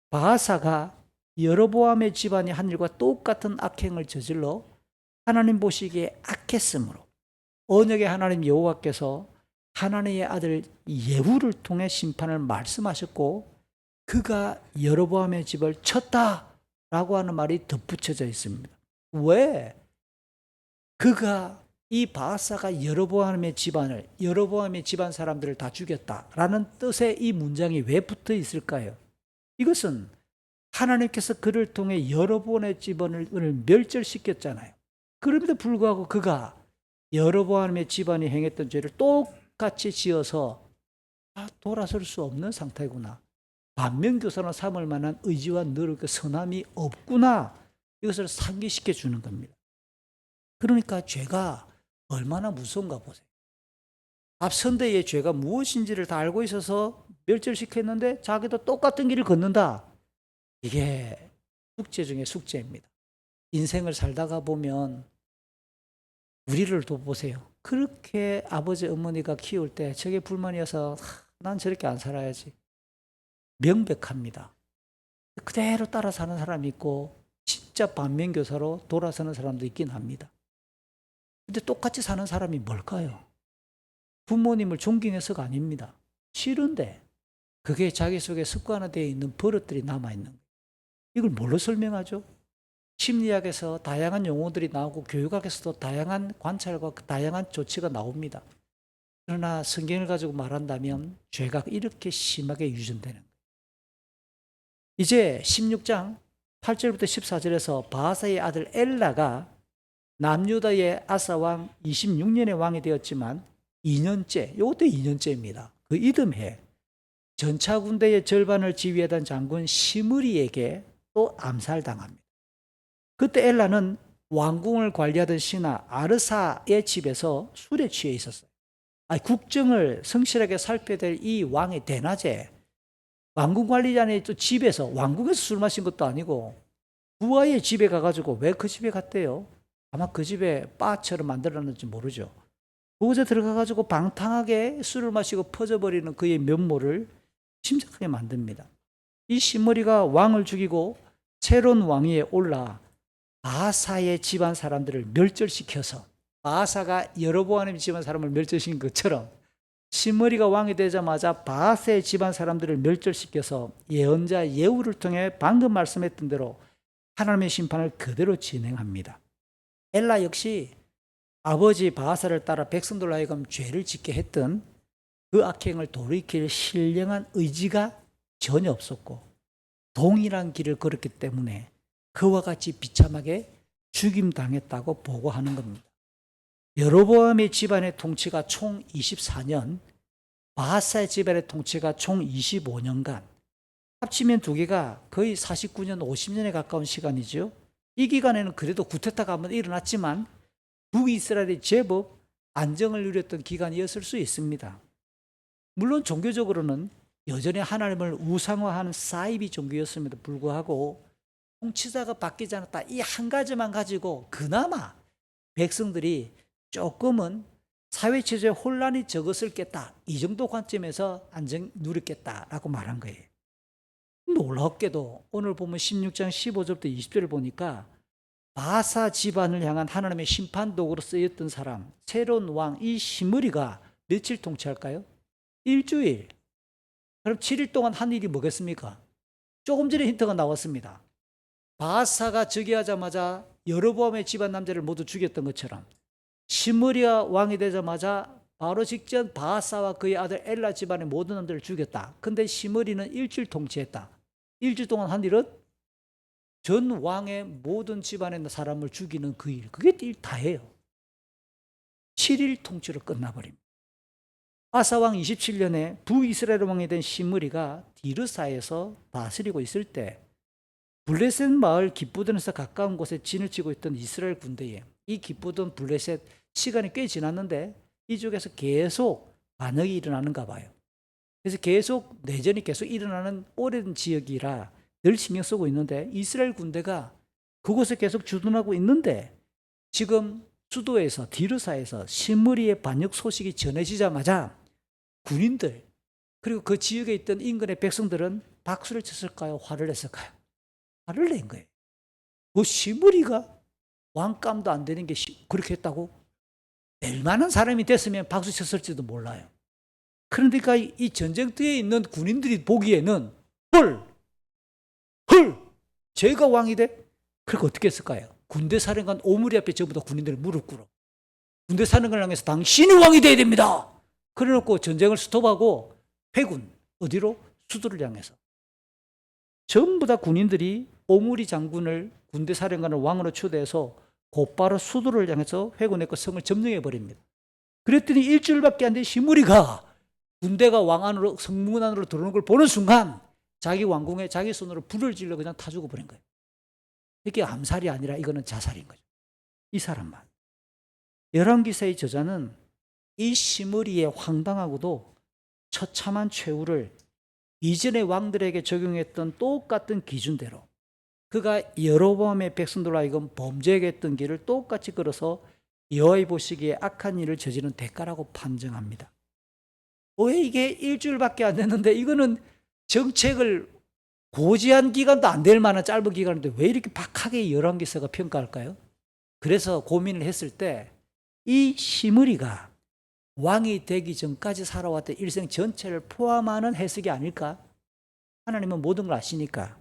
바하사가 여로보암의 집안이 한 일과 똑같은 악행을 저질러 하나님 보시기에 악했으므로 언약의 하나님 여호와께서 하나님의 아들 예후를 통해 심판을 말씀하셨고 그가 여로보암의 집을 쳤다라고 하는 말이 덧붙여져 있습니다. 왜? 그가 이 바하사가 여로보암의 집안을, 여로보암의 집안 사람들을 다 죽였다라는 뜻의 이 문장이 왜 붙어 있을까요? 이것은 하나님께서 그를 통해 여로보암의 집안을 멸절시켰잖아요. 그럼에도 불구하고 그가 여로보암의 집안이 행했던 죄를 똑같이 지어서 돌아설 수 없는 상태구나. 반면교사로 삼을 만한 의지와 노력과 선함이 없구나. 이것을 상기시켜 주는 겁니다. 그러니까 죄가 얼마나 무서운가 보세요. 앞선대의 죄가 무엇인지를 다 알고 있어서 멸절시켰는데 자기도 똑같은 길을 걷는다. 이게 숙제 중에 숙제입니다. 인생을 살다가 보면 우리를 돌보세요. 그렇게 아버지 어머니가 키울 때 저게 불만이어서 난 저렇게 안 살아야지. 명백합니다. 그대로 따라 사는 사람이 있고 진짜 반면교사로 돌아서는 사람도 있긴 합니다. 근데 똑같이 사는 사람이 뭘까요? 부모님을 존경해서가 아닙니다. 싫은데 그게 자기 속에 습관화되어 있는 버릇들이 남아있는 거예요. 이걸 뭘로 설명하죠? 심리학에서 다양한 용어들이 나오고 교육학에서도 다양한 관찰과 다양한 조치가 나옵니다. 그러나 성경을 가지고 말한다면 죄가 이렇게 심하게 유전되는 거예요. 이제 16장 8절부터 14절에서 바하사의 아들 엘라가 남유다의 아사 왕 26년의 왕이 되었지만 2년째, 이것도 2년째입니다. 그 이듬해 전차 군대의 절반을 지휘하던 장군 시므리에게 또 암살당합니다. 그때 엘라는 왕궁을 관리하던 신하 아르사의 집에서 술에 취해 있었어요. 국정을 성실하게 살펴야 될 이 왕의 대낮에 왕궁 관리자의 또 집에서, 왕궁에서 술 마신 것도 아니고 부하의 집에 가가지고 왜 그 집에 갔대요? 아마 그 집에 바처럼 만들어놨는지 모르죠. 그곳에 들어가가지고 방탕하게 술을 마시고 퍼져버리는 그의 면모를 심각하게 만듭니다. 이 시므리가 왕을 죽이고 새로운 왕위에 올라 바하사의 집안 사람들을 멸절시켜서, 바하사가 여로보암의 집안 사람을 멸절시킨 것처럼 시므리가 왕이 되자마자 바하사의 집안 사람들을 멸절시켜서 예언자 예후를 통해 방금 말씀했던 대로 하나님의 심판을 그대로 진행합니다. 엘라 역시 아버지 바하사를 따라 백성들로 하여금 죄를 짓게 했던 그 악행을 돌이킬 신령한 의지가 전혀 없었고 동일한 길을 걸었기 때문에 그와 같이 비참하게 죽임당했다고 보고하는 겁니다. 여로보암의 집안의 통치가 총 24년, 바하사의 집안의 통치가 총 25년간, 합치면 두 개가 거의 49년, 50년에 가까운 시간이죠. 이 기간에는 그래도 구테타가 한번 일어났지만 북이스라엘이 제법 안정을 누렸던 기간이었을 수 있습니다. 물론 종교적으로는 여전히 하나님을 우상화하는 사이비 종교였음에도 불구하고 통치자가 바뀌지 않았다, 이 한 가지만 가지고 그나마 백성들이 조금은 사회체제의 혼란이 적었을 겠다, 이 정도 관점에서 안정 누렸겠다라고 말한 거예요. 놀랍게도 오늘 보면 16장 15절부터 20절을 보니까 바하사 집안을 향한 하나님의 심판도구로 쓰였던 사람, 새로운 왕 이 시므리가 며칠 통치할까요? 일주일. 그럼 7일 동안 한 일이 뭐겠습니까? 조금 전에 힌트가 나왔습니다. 바하사가 즉위하자마자 여로보암의 집안 남자를 모두 죽였던 것처럼 시므리가 왕이 되자마자 바로 직전 바하사와 그의 아들 엘라 집안의 모든 남자를 죽였다. 근데 시므리는 일주일 통치했다. 일주일 동안 한 일은 전 왕의 모든 집안의 사람을 죽이는 그 일. 그게 일 다예요. 7일 통치로 끝나버립니다. 아사 왕 27년에 북이스라엘 왕이 된 시므리가 디르사에서 다스리고 있을 때 블레셋 마을 기쁘돈에서 가까운 곳에 진을 치고 있던 이스라엘 군대에, 이 기쁘돈 블레셋 시간이 꽤 지났는데 이쪽에서 계속 반역이 일어나는가 봐요. 그래서 계속 내전이 계속 일어나는 오래된 지역이라 늘 신경 쓰고 있는데 이스라엘 군대가 그곳에 계속 주둔하고 있는데 지금 수도에서 디르사에서 시므리의 반역 소식이 전해지자마자 군인들 그리고 그 지역에 있던 인근의 백성들은 박수를 쳤을까요? 화를 냈을까요? 화를 낸 거예요. 그 시므리가 왕감도 안 되는 게 그렇게 했다고? 낼 만한 사람이 됐으면 박수 쳤을지도 몰라요. 그러니까 이 전쟁터에 있는 군인들이 보기에는 헐! 제가 왕이 돼? 그렇게 어떻게 했을까요? 군대 사령관 오므리 앞에 전부 다 군인들이 무릎 꿇어. 군대 사령관을 향해서 당신이 왕이 돼야 됩니다. 그래놓고 전쟁을 스톱하고 회군 어디로? 수도를 향해서. 전부 다 군인들이 오므리 장군을 군대 사령관을 왕으로 초대해서 곧바로 수도를 향해서 회군의 성을 점령해 버립니다. 그랬더니 일주일밖에 안 된 시므리가 군대가 왕 안으로 성문 안으로 들어오는 걸 보는 순간 자기 왕궁에 자기 손으로 불을 질러 그냥 타 죽어버린 거예요. 이게 암살이 아니라 이거는 자살인 거죠. 이 사람만. 열왕기서의 저자는 이 시므리의 황당하고도 처참한 최후를 이전의 왕들에게 적용했던 똑같은 기준대로 그가 여로보암의 백성들로 하여금 범죄하게 했던 길을 똑같이 걸어서 여호와의 보시기에 악한 일을 저지른 대가라고 판정합니다. 왜 이게 일주일밖에 안 됐는데 이거는 정책을 고지한 기간도 안 될 만한 짧은 기간인데 왜 이렇게 박하게 열왕기서가 평가할까요? 그래서 고민을 했을 때 이 시므리가 왕이 되기 전까지 살아왔던 일생 전체를 포함하는 해석이 아닐까? 하나님은 모든 걸 아시니까.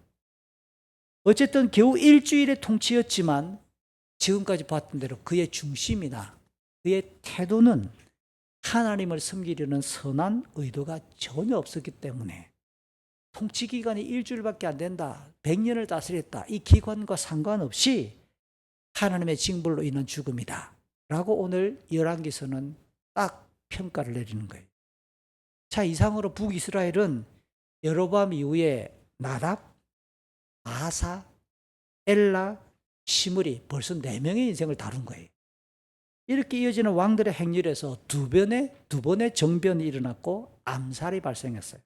어쨌든 겨우 일주일의 통치였지만 지금까지 봤던 대로 그의 중심이나 그의 태도는 하나님을 섬기려는 선한 의도가 전혀 없었기 때문에 통치 기간이 일주일밖에 안 된다, 100년을 다스렸다, 이 기간과 상관없이 하나님의 징벌로 인한 죽음이다 라고 오늘 열왕기서는 딱 평가를 내리는 거예요. 자, 이상으로 북이스라엘은 여로보암 이후에 나답, 아사, 엘라, 시므리 벌써 4명의 인생을 다룬 거예요. 이렇게 이어지는 왕들의 행렬에서 두 번의 정변이 일어났고 암살이 발생했어요.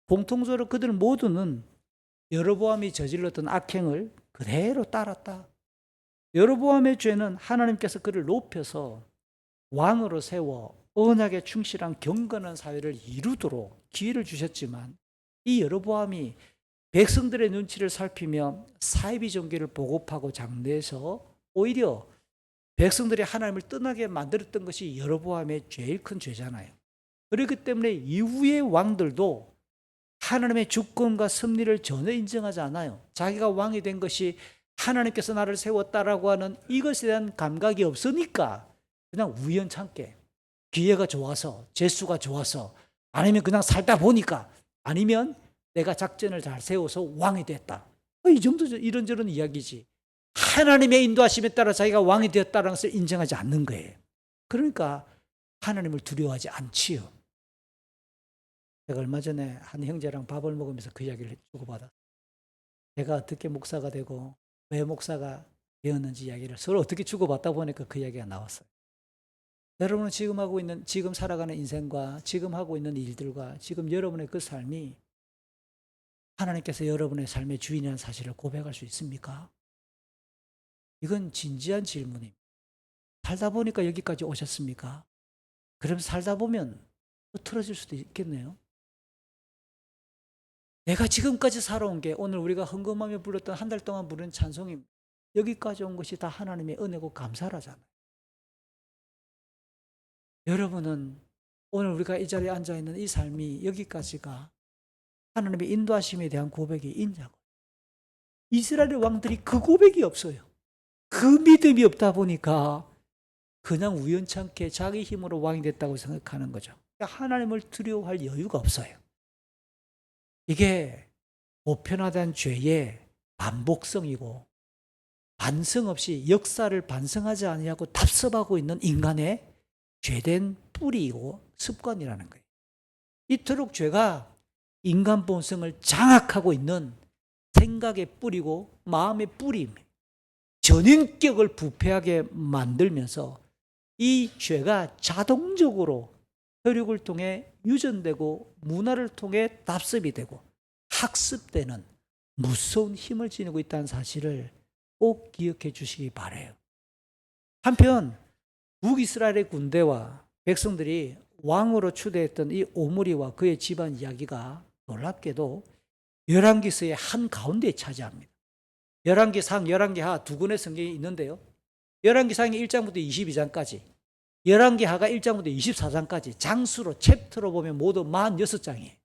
공통적으로 그들 모두는 여로보암이 저질렀던 악행을 그대로 따랐다. 여로보암의 죄는 하나님께서 그를 높여서 왕으로 세워 언약에 충실한 경건한 사회를 이루도록 기회를 주셨지만 이 여로보암이 백성들의 눈치를 살피며 사이비 종교를 보급하고 장대해서 오히려 백성들이 하나님을 떠나게 만들었던 것이 여로보암의 제일 큰 죄잖아요. 그렇기 때문에 이후의 왕들도 하나님의 주권과 섭리를 전혀 인정하지 않아요. 자기가 왕이 된 것이 하나님께서 나를 세웠다라고 하는 이것에 대한 감각이 없으니까 그냥 우연찮게 기회가 좋아서 재수가 좋아서 아니면 그냥 살다 보니까 아니면 내가 작전을 잘 세워서 왕이 됐다. 이 정도 이런저런 이야기지. 하나님의 인도하심에 따라 자기가 왕이 되었다는 것을 인정하지 않는 거예요. 그러니까 하나님을 두려워하지 않지요. 제가 얼마 전에 한 형제랑 밥을 먹으면서 그 이야기를 주고받았어요. 제가 어떻게 목사가 되고 왜 목사가 되었는지 이야기를 서로 어떻게 주고받다 보니까 그 이야기가 나왔어요. 여러분은 지금 살아가는 인생과 지금 하고 있는 일들과 지금 여러분의 그 삶이 하나님께서 여러분의 삶의 주인이라는 사실을 고백할 수 있습니까? 이건 진지한 질문입니다. 살다 보니까 여기까지 오셨습니까? 그럼 살다 보면 또 틀어질 수도 있겠네요. 내가 지금까지 살아온 게 오늘 우리가 헌금하며 불렀던 한 달 동안 부른 찬송입니다. 여기까지 온 것이 다 하나님의 은혜고 감사하잖아요. 여러분은 오늘 우리가 이 자리에 앉아있는 이 삶이 여기까지가 하나님의 인도하심에 대한 고백이 있냐고. 이스라엘 왕들이 그 고백이 없어요. 그 믿음이 없다 보니까 그냥 우연찮게 자기 힘으로 왕이 됐다고 생각하는 거죠. 하나님을 두려워할 여유가 없어요. 이게 보편화된 죄의 반복성이고 반성 없이 역사를 반성하지 아니하고 답습하고 있는 인간의 죄된 뿌리이고 습관이라는 거예요. 이토록 죄가 인간 본성을 장악하고 있는 생각의 뿌리고 마음의 뿌리입니다. 전인격을 부패하게 만들면서 이 죄가 자동적으로 혈육을 통해 유전되고 문화를 통해 답습이 되고 학습되는 무서운 힘을 지니고 있다는 사실을 꼭 기억해 주시기 바라요. 한편 북이스라엘의 군대와 백성들이 왕으로 추대했던 이 오므리와 그의 집안 이야기가 놀랍게도 열왕기서의 한가운데에 차지합니다. 열왕기상, 열왕기하 두 권의 성경이 있는데요. 열왕기상이 1장부터 22장까지, 열왕기하가 1장부터 24장까지 장수로 챕터로 보면 모두 46장이에요.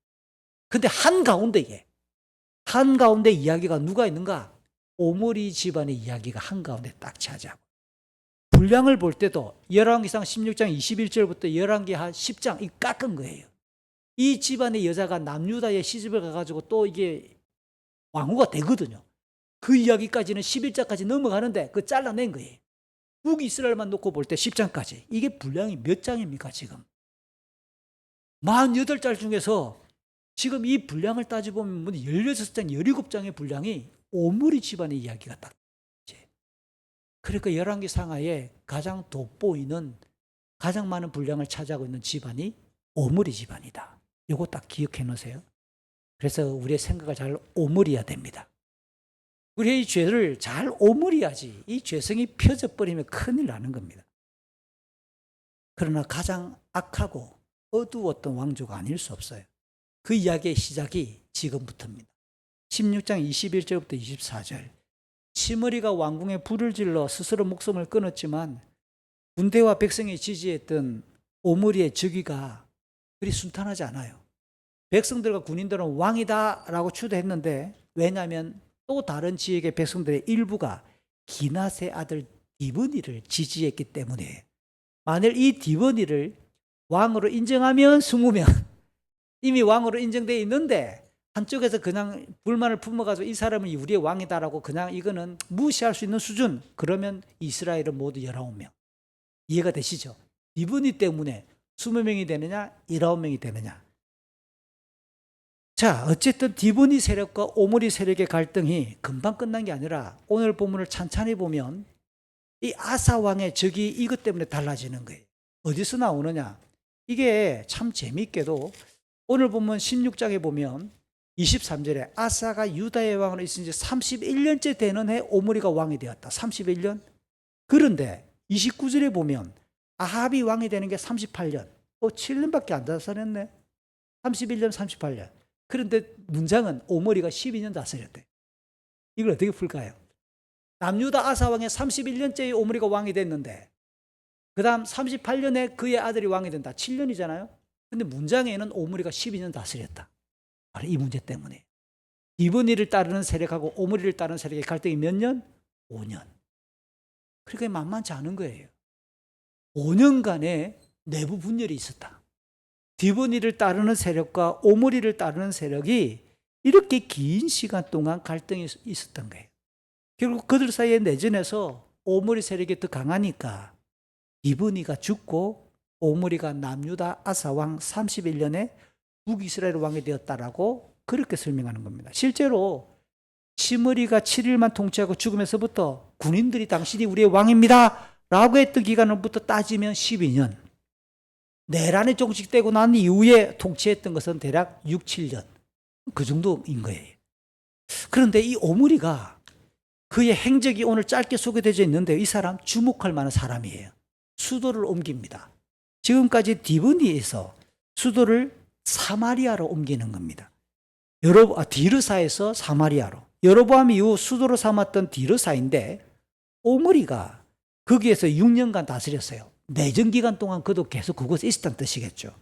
근데 한가운데 이야기가 누가 있는가? 오므리 집안의 이야기가 한가운데 딱 차지하고, 분량을 볼 때도 열왕기상 16장 21절부터 열왕기 한 10장 이 깎은 거예요. 이 집안의 여자가 남유다의 시집을 가가지고 또 이게 왕후가 되거든요. 그 이야기까지는 11장까지 넘어가는데 그 잘라낸 거예요. 북이스라엘만 놓고 볼 때 10장까지. 이게 분량이 몇 장입니까 지금? 48장 중에서 지금 이 분량을 따져보면 16장, 17장의 분량이 오므리 집안의 이야기가 딱. 그러니까 열왕기 상하에 가장 돋보이는, 가장 많은 분량을 차지하고 있는 집안이 오므리 집안이다. 이거 딱 기억해 놓으세요. 그래서 우리의 생각을 잘 오므려야 됩니다. 우리의 이 죄를 잘 오므려야지 이 죄성이 펴져버리면 큰일 나는 겁니다. 그러나 가장 악하고 어두웠던 왕조가 아닐 수 없어요. 그 이야기의 시작이 지금부터입니다. 16장 21절부터 24절. 시므리가 왕궁에 불을 질러 스스로 목숨을 끊었지만 군대와 백성이 지지했던 오므리의 즉위가 그리 순탄하지 않아요. 백성들과 군인들은 왕이다라고 추대했는데, 왜냐하면 또 다른 지역의 백성들의 일부가 기낫의 아들 디브니를 지지했기 때문에, 만일 이 디브니를 왕으로 인정하면 20명, 이미 왕으로 인정되어 있는데 한쪽에서 그냥 불만을 품어가지고 이 사람은 우리의 왕이다라고 그냥 이거는 무시할 수 있는 수준, 그러면 이스라엘은 모두 19명. 이해가 되시죠? 디브니 때문에 20명이 되느냐 19명이 되느냐. 자, 어쨌든 디브니 세력과 오므리 세력의 갈등이 금방 끝난 게 아니라 오늘 본문을 찬찬히 보면 이 아사 왕의 적이 이것 때문에 달라지는 거예요. 어디서 나오느냐? 이게 참 재미있게도 오늘 본문 16장에 보면 23절에 아사가 유다의 왕으로 있은 지 31년째 되는 해 오므리가 왕이 되었다. 31년? 그런데 29절에 보면 아합이 왕이 되는 게 38년. 7년밖에 안 다스렸네. 31년, 38년. 그런데 문장은 오므리가 12년 다스렸대. 이걸 어떻게 풀까요? 남유다 아사 왕의 31년째의 오므리가 왕이 됐는데 그 다음 38년에 그의 아들이 왕이 된다. 7년이잖아요. 근데 문장에는 오므리가 12년 다스렸다. 바로 이 문제 때문에. 디브니를 따르는 세력하고 오므리를 따르는 세력의 갈등이 몇 년? 5년. 그러니까 만만치 않은 거예요. 5년간의 내부 분열이 있었다. 디브니를 따르는 세력과 오므리를 따르는 세력이 이렇게 긴 시간 동안 갈등이 있었던 거예요. 결국 그들 사이에 내전에서 오므리 세력이 더 강하니까 디브니가 죽고 오므리가 남유다 아사 왕 31년에 북이스라엘 왕이 되었다라고 그렇게 설명하는 겁니다. 실제로 시므리가 7일만 통치하고 죽으면서부터 군인들이 당신이 우리의 왕입니다 라고 했던 기간부터 따지면 12년. 내란이 종식되고 난 이후에 통치했던 것은 대략 6, 7년. 그 정도인 거예요. 그런데 이 오므리가 그의 행적이 오늘 짧게 소개되어 있는데 이 사람 주목할 만한 사람이에요. 수도를 옮깁니다. 지금까지 디브니에서 수도를 사마리아로 옮기는 겁니다. 디르사에서 사마리아로. 여로보암 이후 수도로 삼았던 디르사인데 오므리가 거기에서 6년간 다스렸어요. 내전 기간 동안 그도 계속 그곳에 있었다는 뜻이겠죠.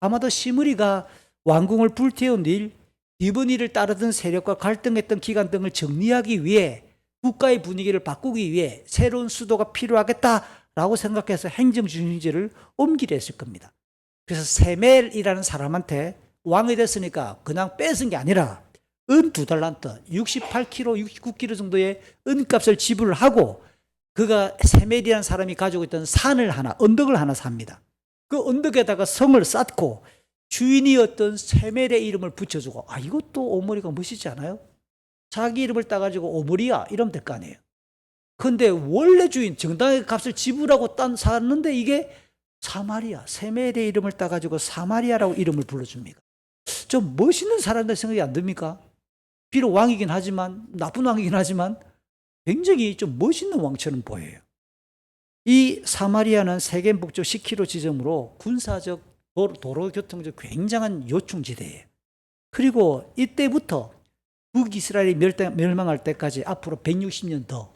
아마도 시므리가 왕궁을 불태운 일, 디브니를 따르던 세력과 갈등했던 기간 등을 정리하기 위해 국가의 분위기를 바꾸기 위해 새로운 수도가 필요하겠다라고 생각해서 행정중심지를 옮기려 했을 겁니다. 그래서 세멜이라는 사람한테 왕이 됐으니까 그냥 뺏은 게 아니라 은 2달란트, 68kg, 69kg 정도의 은값을 지불을 하고 그가 세멜이라는 사람이 가지고 있던 산을 하나, 언덕을 하나 삽니다. 그 언덕에다가 성을 쌓고 주인이었던 세멜의 이름을 붙여주고, 이것도 오므리가 멋있지 않아요? 자기 이름을 따가지고 오므리야 이러면 될 거 아니에요. 그런데 원래 주인, 정당의 값을 지불하고 샀는데 이게 사마리아, 세멜의 이름을 따가지고 사마리아라고 이름을 불러줍니다. 좀 멋있는 사람들 생각이 안 듭니까? 비록 왕이긴 하지만, 나쁜 왕이긴 하지만 굉장히 좀 멋있는 왕처럼 보여요. 이 사마리아는 세계 북쪽 10km 지점으로 군사적, 도로교통적 굉장한 요충지대예요. 그리고 이때부터 북이스라엘이 멸망할 때까지 앞으로 160년 더,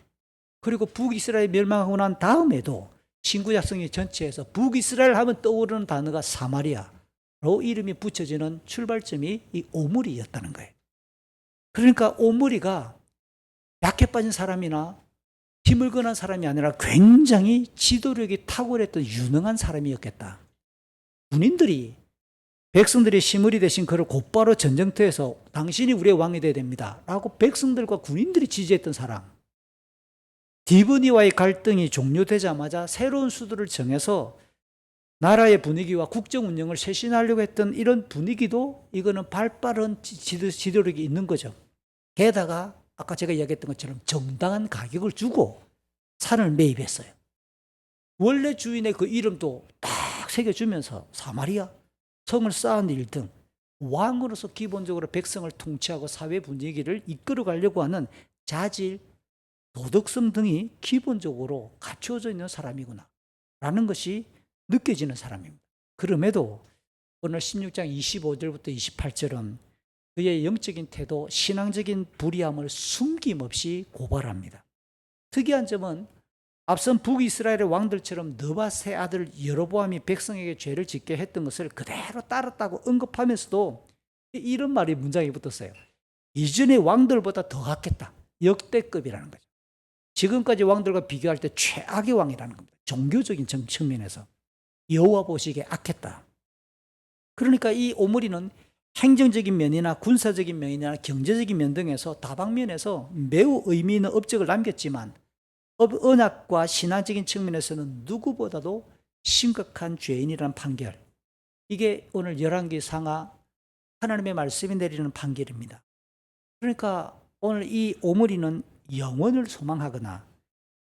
그리고 북이스라엘이 멸망하고 난 다음에도 신구약성의 전체에서 북이스라엘 하면 떠오르는 단어가 사마리아로 이름이 붙여지는 출발점이 이 오므리였다는 거예요. 그러니까 오므리가 약해 빠진 사람이나 힘을 건한 사람이 아니라 굉장히 지도력이 탁월했던 유능한 사람이었겠다. 군인들이 백성들의 시물이 되신 그를 곧바로 전쟁터에서 당신이 우리의 왕이 되어야 됩니다 라고 백성들과 군인들이 지지했던 사람. 디브니와의 갈등이 종료되자마자 새로운 수도를 정해서 나라의 분위기와 국정 운영을 쇄신하려고 했던 이런 분위기도 이거는 발빠른 지도력이 있는 거죠. 게다가 아까 제가 이야기했던 것처럼 정당한 가격을 주고 산을 매입했어요. 원래 주인의 그 이름도 딱 새겨주면서 사마리아, 성을 쌓은 일 등 왕으로서 기본적으로 백성을 통치하고 사회 분위기를 이끌어 가려고 하는 자질, 도덕성 등이 기본적으로 갖추어져 있는 사람이구나 라는 것이 느껴지는 사람입니다. 그럼에도 오늘 16장 25절부터 28절은 그의 영적인 태도, 신앙적인 불의함을 숨김없이 고발합니다. 특이한 점은 앞선 북이스라엘의 왕들처럼 느밧의 아들 여로보암이 백성에게 죄를 짓게 했던 것을 그대로 따랐다고 언급하면서도 이런 말이 문장에 붙었어요. 이전의 왕들보다 더 악했다. 역대급이라는 거죠. 지금까지 왕들과 비교할 때 최악의 왕이라는 겁니다. 종교적인 측면에서 여호와 보시기에 악했다. 그러니까 이 오므리는 행정적인 면이나 군사적인 면이나 경제적인 면 등에서 다방면에서 매우 의미 있는 업적을 남겼지만 언약과 신앙적인 측면에서는 누구보다도 심각한 죄인이라는 판결. 이게 오늘 열왕기 상하 하나님의 말씀이 내리는 판결입니다. 그러니까 오늘 이 오므리는 영원을 소망하거나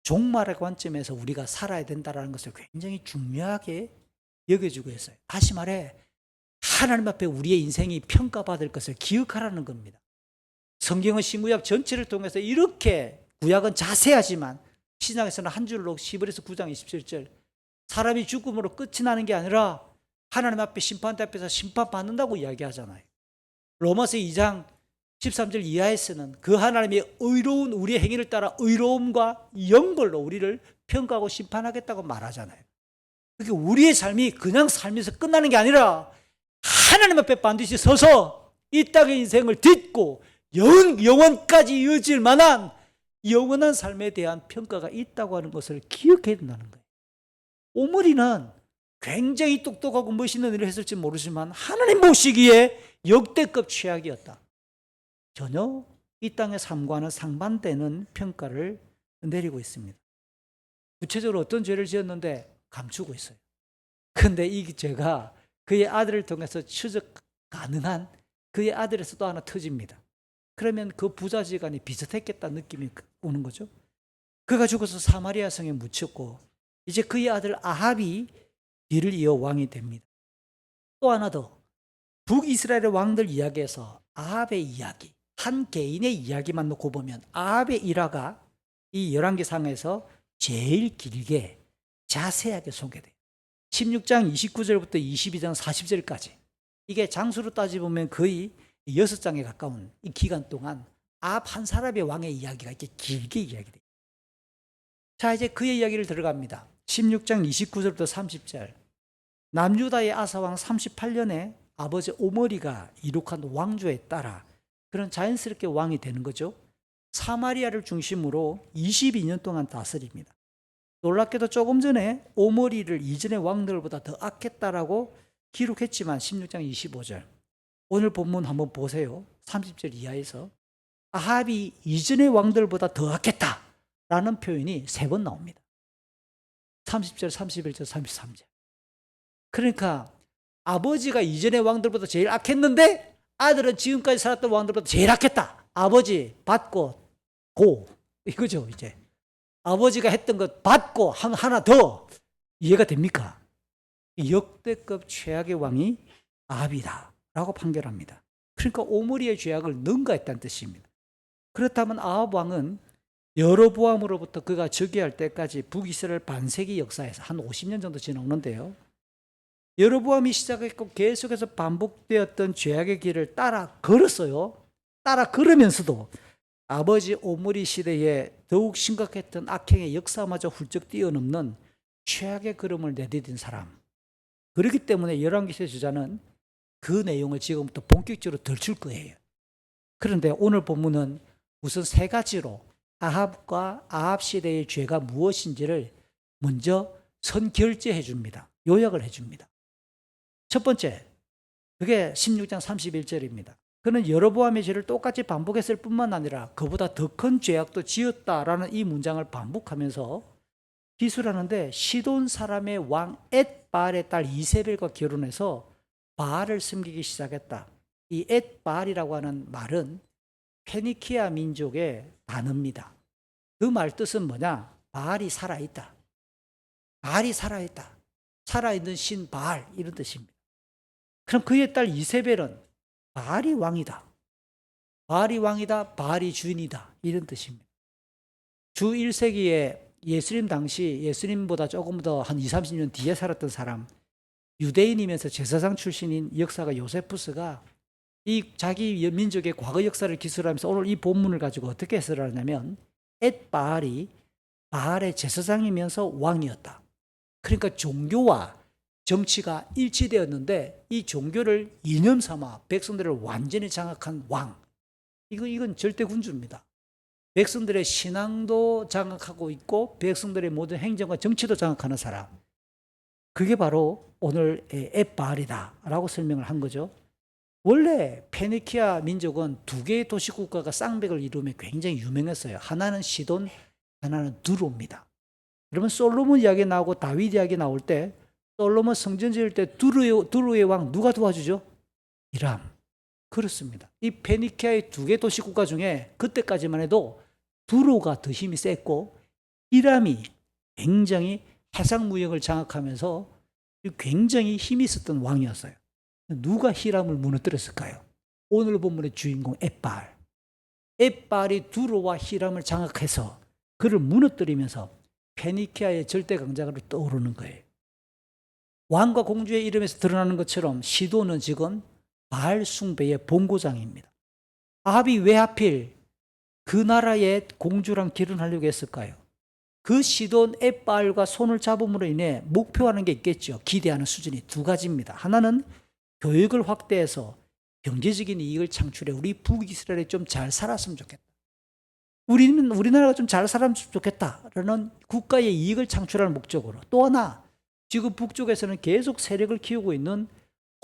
종말의 관점에서 우리가 살아야 된다는 것을 굉장히 중요하게 여겨주고 있어요. 다시 말해 하나님 앞에 우리의 인생이 평가받을 것을 기억하라는 겁니다. 성경은 신구약 전체를 통해서 이렇게 구약은 자세하지만 신약에서는 한 줄로 히브리서 9장 27절 사람이 죽음으로 끝이 나는 게 아니라 하나님 앞에 심판대 앞에서 심판받는다고 이야기하잖아요. 로마서 2장 13절 이하에서는 그 하나님의 의로운 우리의 행위를 따라 의로움과 영벌로 우리를 평가하고 심판하겠다고 말하잖아요. 그러니까 우리의 삶이 그냥 살면서 끝나는 게 아니라 하나님 앞에 반드시 서서 이 땅의 인생을 딛고 영원까지 이어질 만한 영원한 삶에 대한 평가가 있다고 하는 것을 기억해야 된다는 거예요. 오므리는 굉장히 똑똑하고 멋있는 일을 했을지 모르지만 하나님 보시기에 역대급 최악이었다. 전혀 이 땅의 삶과는 상반되는 평가를 내리고 있습니다. 구체적으로 어떤 죄를 지었는데 감추고 있어요. 그런데 이 죄가 그의 아들을 통해서 추적 가능한 그의 아들에서 또 하나 터집니다. 그러면 그 부자지간이 비슷했겠다는 느낌이 오는 거죠. 그가 죽어서 사마리아 성에 묻혔고 이제 그의 아들 아합이 뒤를 이어 왕이 됩니다. 또 하나 더 북이스라엘의 왕들 이야기에서 아합의 이야기, 한 개인의 이야기만 놓고 보면 아합의 일화가 이 열왕기상에서 제일 길게 자세하게 소개돼요. 16장 29절부터 22장 40절까지 이게 장수로 따지보면 거의 6장에 가까운 이 기간 동안 아합 한 사람의 왕의 이야기가 이렇게 길게 이야기돼요. 자, 이제 그의 이야기를 들어갑니다. 16장 29절부터 30절 남유다의 아사왕 38년에 아버지 오므리가 이룩한 왕조에 따라 그런 자연스럽게 왕이 되는 거죠. 사마리아를 중심으로 22년 동안 다스립니다. 놀랍게도 조금 전에 오므리를 이전의 왕들보다 더 악했다라고 기록했지만 16장 25절 오늘 본문 한번 보세요. 30절 이하에서 아합이 이전의 왕들보다 더 악했다라는 표현이 3번 나옵니다. 30절, 31절, 33절. 그러니까 아버지가 이전의 왕들보다 제일 악했는데 아들은 지금까지 살았던 왕들보다 제일 악했다. 아버지 받고 고 이거죠. 이제 아버지가 했던 것 받고 하나 더 이해가 됩니까? 역대급 최악의 왕이 아합이다 라고 판결합니다. 그러니까 오므리의 죄악을 능가했다는 뜻입니다. 그렇다면 아합 왕은 여로보암으로부터 그가 즉위할 때까지 북이스라엘 반세기 역사에서 한 50년 정도 지나오는데요. 여로보암이 시작했고 계속해서 반복되었던 죄악의 길을 따라 걸었어요. 따라 걸으면서도 아버지 오므리 시대에 더욱 심각했던 악행의 역사마저 훌쩍 뛰어넘는 최악의 걸음을 내디딘 사람. 그렇기 때문에 열왕기시의 저자는 그 내용을 지금부터 본격적으로 덜출 거예요. 그런데 오늘 본문은 우선 3가지로 아합과 아합 시대의 죄가 무엇인지를 먼저 선결제해 줍니다. 요약을 해 줍니다. 첫 번째, 그게 16장 31절입니다. 그는 여로보암의 죄를 똑같이 반복했을 뿐만 아니라 그보다 더 큰 죄악도 지었다라는 이 문장을 반복하면서 기술하는데, 시돈 사람의 왕 엣바알의 딸 이세벨과 결혼해서 바알을 섬기기 시작했다. 이 엣바알이라고 하는 말은 페니키아 민족의 단어입니다. 그 말 뜻은 뭐냐? 바알이 살아있다. 바알이 살아있다. 살아있는 신 바알, 이런 뜻입니다. 그럼 그의 딸 이세벨은 바알이 왕이다. 바알이 왕이다. 바알이 주인이다. 이런 뜻입니다. 주 1세기에 예수님 당시, 예수님보다 조금 더 한 20, 30년 뒤에 살았던 사람, 유대인이면서 제사장 출신인 역사가 요세푸스가 이 자기 민족의 과거 역사를 기술하면서 오늘 이 본문을 가지고 어떻게 해석을 하냐면, 엣바알이 바알의 제사장이면서 왕이었다. 그러니까 종교와 정치가 일치되었는데 이 종교를 이념 삼아 백성들을 완전히 장악한 왕. 이건 절대 군주입니다. 백성들의 신앙도 장악하고 있고 백성들의 모든 행정과 정치도 장악하는 사람. 그게 바로 오늘 엣바알이다라고 설명을 한 거죠. 원래 페니키아 민족은 두 개의 도시국가가 쌍벽을 이루며 굉장히 유명했어요. 하나는 시돈, 하나는 두로입니다. 여러분, 솔로몬 이야기 나오고 다윗 이야기 나올 때, 솔로몬 성전 지을 때 두로의 왕 누가 도와주죠? 히람. 그렇습니다. 이 페니키아의 두 개 도시국가 중에 그때까지만 해도 두로가 더 힘이 셌고 히람이 굉장히 해상무역을 장악하면서 굉장히 힘이 있었던 왕이었어요. 누가 히람을 무너뜨렸을까요? 오늘 본문의 주인공 엣바알. 엣바알이 두로와 히람을 장악해서 그를 무너뜨리면서 페니키아의 절대 강자로 떠오르는 거예요. 왕과 공주의 이름에서 드러나는 것처럼 시돈은 지금 바알 숭배의 본고장입니다. 아합이 왜 하필 그 나라의 공주랑 결혼하려고 했을까요? 그 시돈 엣바알과 손을 잡음으로 인해 목표하는 게 있겠죠. 기대하는 수준이 두 가지입니다. 하나는 교육을 확대해서 경제적인 이익을 창출해 우리 북이스라엘이 좀 잘 살았으면 좋겠다. 우리나라가 좀 잘 살았으면 좋겠다라는 국가의 이익을 창출하는 목적으로. 또 하나, 지금 북쪽에서는 계속 세력을 키우고 있는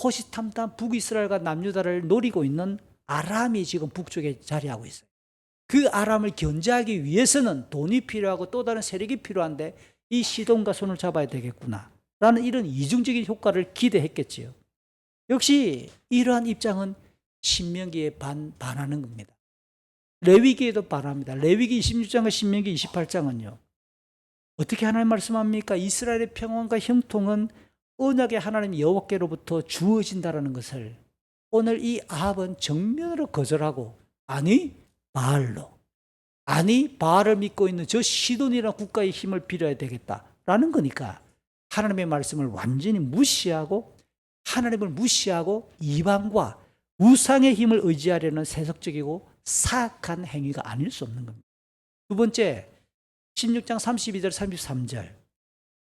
호시탐탐 북이스라엘과 남유다를 노리고 있는 아람이 지금 북쪽에 자리하고 있어요. 그 아람을 견제하기 위해서는 돈이 필요하고 또 다른 세력이 필요한데 이 시돈과 손을 잡아야 되겠구나 라는 이런 이중적인 효과를 기대했겠지요. 역시 이러한 입장은 신명기에 반하는 겁니다. 레위기에도 반합니다. 레위기 26장과 신명기 28장은요. 어떻게 하나님 말씀합니까? 이스라엘의 평안과 형통은 언약의 하나님 여호와께로부터 주어진다라는 것을 오늘 이 아합은 정면으로 거절하고, 아니 바알로, 아니 바알을 믿고 있는 저 시돈이라는 국가의 힘을 빌어야 되겠다라는 거니까 하나님의 말씀을 완전히 무시하고, 하나님을 무시하고 이방과 우상의 힘을 의지하려는 세속적이고 사악한 행위가 아닐 수 없는 겁니다. 두 번째, 16장 32절 33절.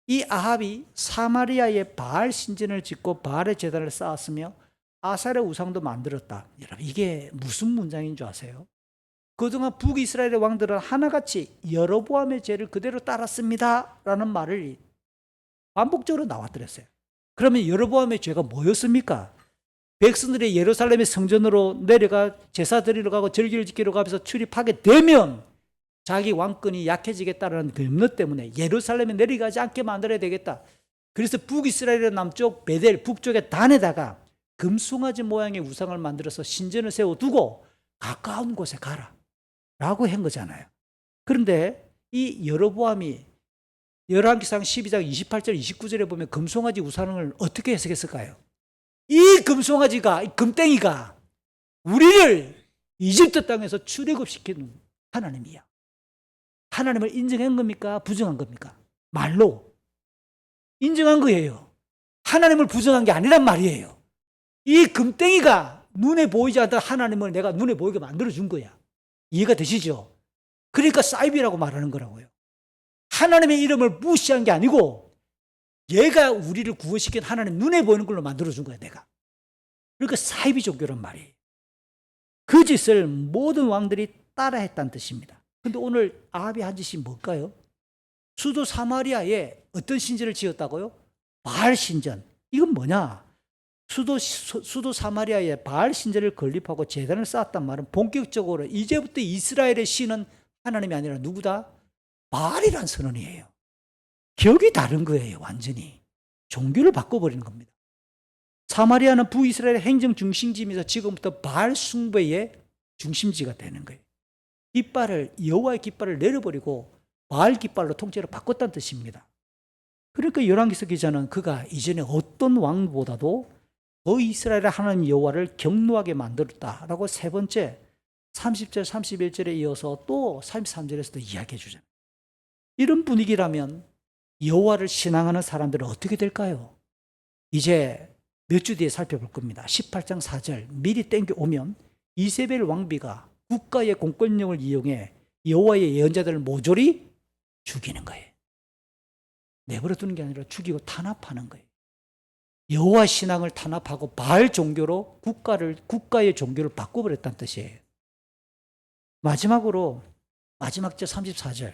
이 아합이 사마리아에 바알 신전을 짓고 바알의 제단을 쌓았으며 아살의 우상도 만들었다. 여러분, 이게 무슨 문장인 줄 아세요? 그동안 북이스라엘의 왕들은 하나같이 여로보암의 죄를 그대로 따랐습니다 라는 말을 반복적으로 나왔더랬어요. 그러면 여로보암의 죄가 뭐였습니까? 백성들이 예루살렘의 성전으로 내려가 제사 드리러 가고 절기를 지키러 가면서 출입하게 되면 자기 왕권이 약해지겠다는 그 염려 때문에 예루살렘에 내려가지 않게 만들어야 되겠다. 그래서 북이스라엘의 남쪽 베델, 북쪽의 단에다가 금송아지 모양의 우상을 만들어서 신전을 세워두고 가까운 곳에 가라 라고 한 거잖아요. 그런데 이 여로보암이 열왕기상 12장 28절 29절에 보면 금송아지 우상을 어떻게 해석했을까요? 이 금송아지가, 이 금땡이가 우리를 이집트 땅에서 출애굽시키는 하나님이야. 하나님을 인정한 겁니까? 부정한 겁니까? 말로 인정한 거예요. 하나님을 부정한 게 아니란 말이에요. 이 금땡이가 눈에 보이지 않던 하나님을 내가 눈에 보이게 만들어준 거야. 이해가 되시죠? 그러니까 사이비라고 말하는 거라고요. 하나님의 이름을 무시한 게 아니고 얘가 우리를 구원시킨 하나님 눈에 보이는 걸로 만들어준 거야, 내가. 그러니까 사이비 종교란 말이에요. 그 짓을 모든 왕들이 따라했다는 뜻입니다. 근데 오늘 아합이 한 짓이 뭘까요? 수도 사마리아에 어떤 신전을 지었다고요? 바알 신전. 이건 뭐냐? 수도 사마리아에 바알 신전을 건립하고 제단을 쌓았단 말은 본격적으로 이제부터 이스라엘의 신은 하나님이 아니라 누구다? 바알이란 선언이에요. 격이 다른 거예요, 완전히. 종교를 바꿔버리는 겁니다. 사마리아는 부이스라엘의 행정 중심지면서 지금부터 바알 숭배의 중심지가 되는 거예요. 여호와의 깃발을 내려버리고 바알 깃발로 통째로 바꿨다는 뜻입니다. 그러니까 열왕기서 기자는 그가 이전에 어떤 왕보다도 더 이스라엘의 하나님 여호와를 경노하게 만들었다라고 세 번째 30절 31절에 이어서 또 33절에서도 이야기해 주잖아요. 이런 분위기라면 여호와를 신앙하는 사람들은 어떻게 될까요? 이제 몇 주 뒤에 살펴볼 겁니다. 18장 4절 미리 땡겨 오면 이세벨 왕비가 국가의 공권력을 이용해 여호와의 예언자들을 모조리 죽이는 거예요. 내버려 두는 게 아니라 죽이고 탄압하는 거예요. 여호와 신앙을 탄압하고 바알 종교로 국가의 종교를 바꿔버렸다는 뜻이에요. 마지막으로 마지막 절 34절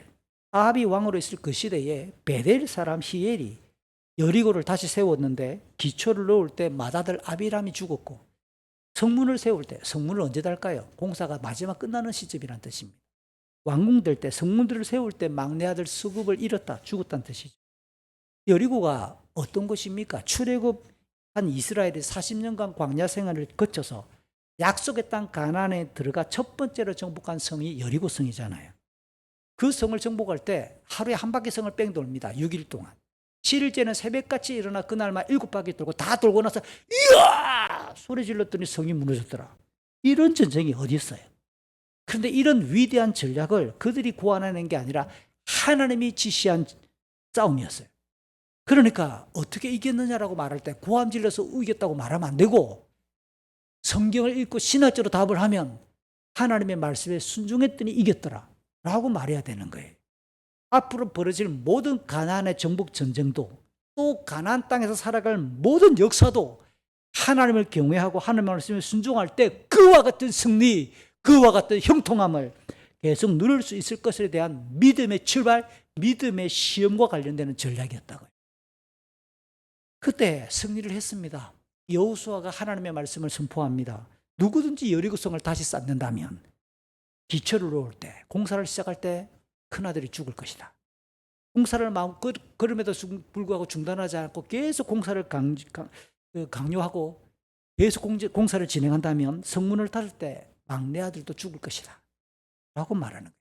아합이 왕으로 있을 그 시대에 베델 사람 히엘이 여리고를 다시 세웠는데 기초를 놓을 때 맏아들 아비람이 죽었고 성문을 세울 때 성문을 언제 달까요? 공사가 마지막 끝나는 시점이란 뜻입니다. 완공될 때 성문들을 세울 때 막내 아들 수급을 잃었다 죽었다는 뜻이죠. 여리고가 어떤 곳입니까? 출애굽한 이스라엘이 40년간 광야 생활을 거쳐서 약속의 땅 가나안에 들어가 첫 번째로 정복한 성이 여리고 성이잖아요. 그 성을 정복할 때 하루에 한 바퀴 성을 뺑 돕니다. 6일 동안. 7일째는 새벽같이 일어나 그날만 7바퀴 돌고 다 돌고 나서 이야! 소리 질렀더니 성이 무너졌더라. 이런 전쟁이 어디 있어요? 그런데 이런 위대한 전략을 그들이 고안해낸 게 아니라 하나님이 지시한 싸움이었어요. 그러니까 어떻게 이겼느냐라고 말할 때 고함 질러서 이겼다고 말하면 안 되고 성경을 읽고 신학적으로 답을 하면 하나님의 말씀에 순종했더니 이겼더라 라고 말해야 되는 거예요. 앞으로 벌어질 모든 가나안의 정복 전쟁도 또 가나안 땅에서 살아갈 모든 역사도 하나님을 경외하고 하나님의 말씀에 순종할 때 그와 같은 승리, 그와 같은 형통함을 계속 누릴 수 있을 것에 대한 믿음의 출발, 믿음의 시험과 관련되는 전략이었다고요. 그때 승리를 했습니다. 여호수아가 하나님의 말씀을 선포합니다. 누구든지 여리고성을 다시 쌓는다면 기초를 놓을 때, 공사를 시작할 때 큰아들이 죽을 것이다. 공사를 그럼에도 불구하고 중단하지 않고 계속 공사를 강요하고 계속 공사를 진행한다면 성문을 닫을 때 막내 아들도 죽을 것이다 라고 말하는 거예요.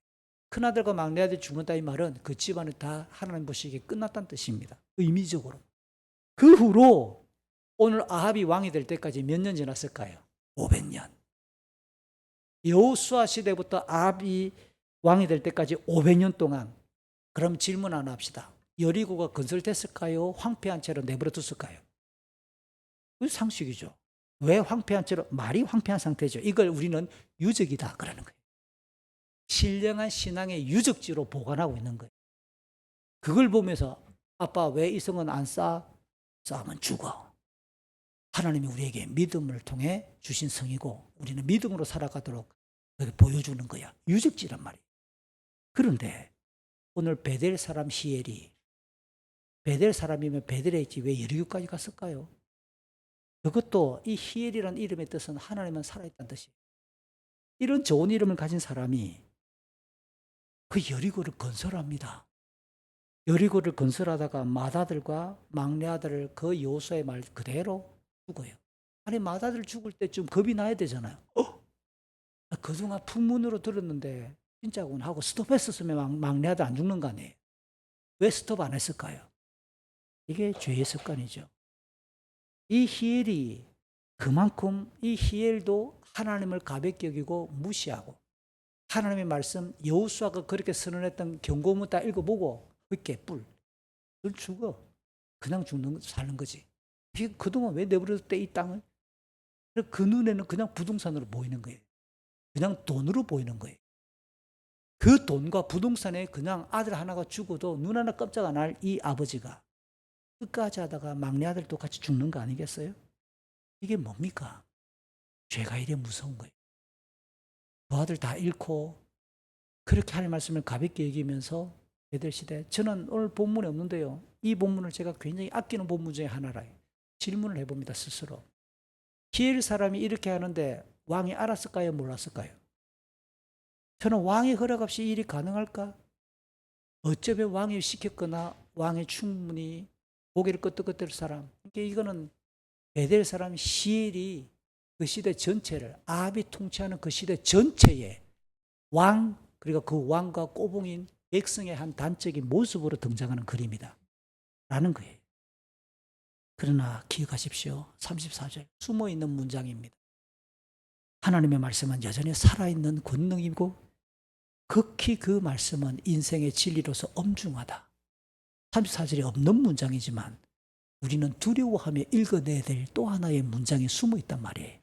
큰아들과 막내 아들이 죽는다 이 말은 그 집안이 다 하나님 보시기에 끝났다는 뜻입니다. 의미적으로. 그 후로 오늘 아합이 왕이 될 때까지 몇 년 지났을까요? 500년. 여호수아 시대부터 아합이 왕이 될 때까지 500년 동안. 그럼 질문 하나 합시다. 여리고가 건설됐을까요? 황폐한 채로 내버려 뒀을까요? 그 상식이죠. 왜 황폐한 채로? 말이 황폐한 상태죠. 이걸 우리는 유적이다 그러는 거예요. 신령한 신앙의 유적지로 보관하고 있는 거예요. 그걸 보면서 아빠 왜 이 성은 안 쌓아? 쌓으면 죽어. 하나님이 우리에게 믿음을 통해 주신 성이고 우리는 믿음으로 살아가도록 보여주는 거야. 유적지란 말이에요. 그런데 오늘 베델 사람 히엘이 베델 사람이면 베델에 있지 왜 여리고까지 갔을까요? 그것도 이 히엘이라는 이름의 뜻은 하나님은 살아있다는 뜻이에요. 이런 좋은 이름을 가진 사람이 그 여리고를 건설합니다. 여리고를 건설하다가 맏아들과 막내 아들을 그 여호수아의 말 그대로 죽어요. 아니 맏아들 죽을 때 좀 겁이 나야 되잖아요. 그동안 풍문으로 들었는데 진짜군 하고 스톱했었으면 막내 아들 안 죽는 거 아니에요. 왜 스톱 안 했을까요? 이게 죄의 습관이죠. 이 히엘이 그만큼 이 히엘도 하나님을 가볍게 여기고 무시하고 하나님의 말씀 여호수아가 그렇게 선언했던 경고문 다 읽어보고 그게 뿔 죽어. 그냥 사는 거지. 그동안 왜 내버려뒀대 이 땅을? 그 눈에는 그냥 부동산으로 보이는 거예요. 그냥 돈으로 보이는 거예요. 그 돈과 부동산에 그냥 아들 하나가 죽어도 눈 하나 깜짝 안 할 이 아버지가 끝까지 하다가 막내 아들도 같이 죽는 거 아니겠어요? 이게 뭡니까? 죄가 이래 무서운 거예요. 그 아들 다 잃고 그렇게 하나님 말씀을 가볍게 여기면서 베델 시대, 저는 오늘 본문에 없는데요, 이 본문을 제가 굉장히 아끼는 본문 중에 하나라 질문을 해봅니다. 스스로. 기엘 사람이 이렇게 하는데 왕이 알았을까요? 몰랐을까요? 저는 왕의 허락 없이 이 일이 가능할까? 어쩌면 왕이 시켰거나 왕이 충분히 고개를 끄덕끄덕할 사람. 그러니까 이거는 베델 사람 히엘이 그 시대 전체를, 아합이 통치하는 그 시대 전체에 왕, 그리고 그 왕과 꼬봉인 백성의 한 단적인 모습으로 등장하는 그림이다 라는 거예요. 그러나 기억하십시오. 34절 숨어있는 문장입니다. 하나님의 말씀은 여전히 살아있는 권능이고 극히 그 말씀은 인생의 진리로서 엄중하다. 34절이 없는 문장이지만 우리는 두려워하며 읽어내야 될 또 하나의 문장이 숨어 있단 말이에요.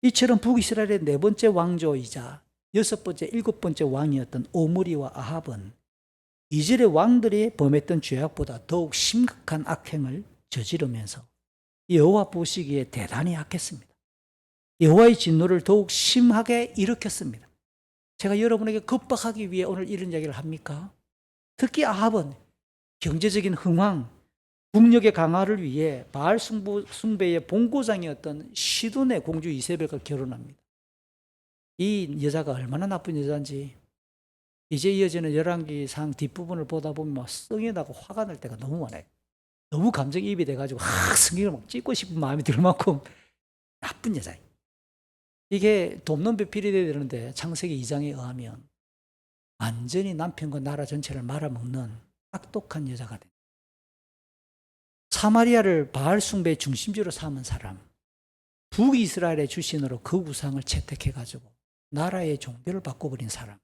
이처럼 북이스라엘의 네 번째 왕조이자 여섯 번째, 일곱 번째 왕이었던 오므리와 아합은 이스라엘 왕들이 범했던 죄악보다 더욱 심각한 악행을 저지르면서 여호와 보시기에 대단히 악했습니다. 여호와의 진노를 더욱 심하게 일으켰습니다. 제가 여러분에게 겁박하기 위해 오늘 이런 이야기를 합니까? 특히 아합은 경제적인 흥황, 국력의 강화를 위해 바알 숭배의 본고장이었던 시돈의 공주 이세벨과 결혼합니다. 이 여자가 얼마나 나쁜 여자인지 이제 이어지는 열왕기상 뒷부분을 보다 보면 막 성이 나고 화가 날 때가 너무 많아요. 너무 감정이입이 돼가지고 성경을 막 찍고 싶은 마음이 들 만큼 나쁜 여자예요. 이게 돕는 배필이 돼야 되는데 창세기 2장에 의하면 완전히 남편과 나라 전체를 말아먹는 악독한 여자가 됩니다. 사마리아를 바알 숭배의 중심지로 삼은 사람, 북이스라엘의 출신으로 그 우상을 채택해가지고 나라의 종교를 바꿔버린 사람.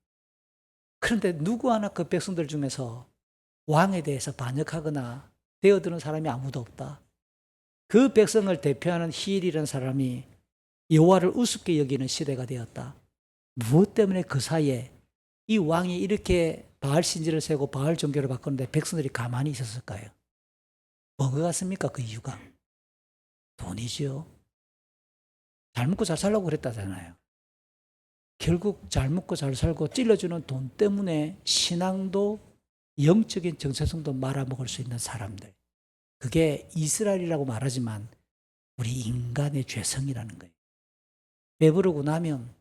그런데 누구 하나 그 백성들 중에서 왕에 대해서 반역하거나 되어드는 사람이 아무도 없다. 그 백성을 대표하는 히엘이라는 사람이 여호와를 우습게 여기는 시대가 되었다. 무엇 때문에 그 사이에 이 왕이 이렇게 바알 신지를 세고 바알 종교를 바꾸는데 백성들이 가만히 있었을까요? 뭐가 같습니까? 그 이유가 돈이지요. 잘 먹고 잘 살라고 그랬다잖아요. 결국 잘 먹고 잘 살고 찔러주는 돈 때문에 신앙도 영적인 정체성도 말아먹을 수 있는 사람들. 그게 이스라엘이라고 말하지만 우리 인간의 죄성이라는 거예요. 배부르고 나면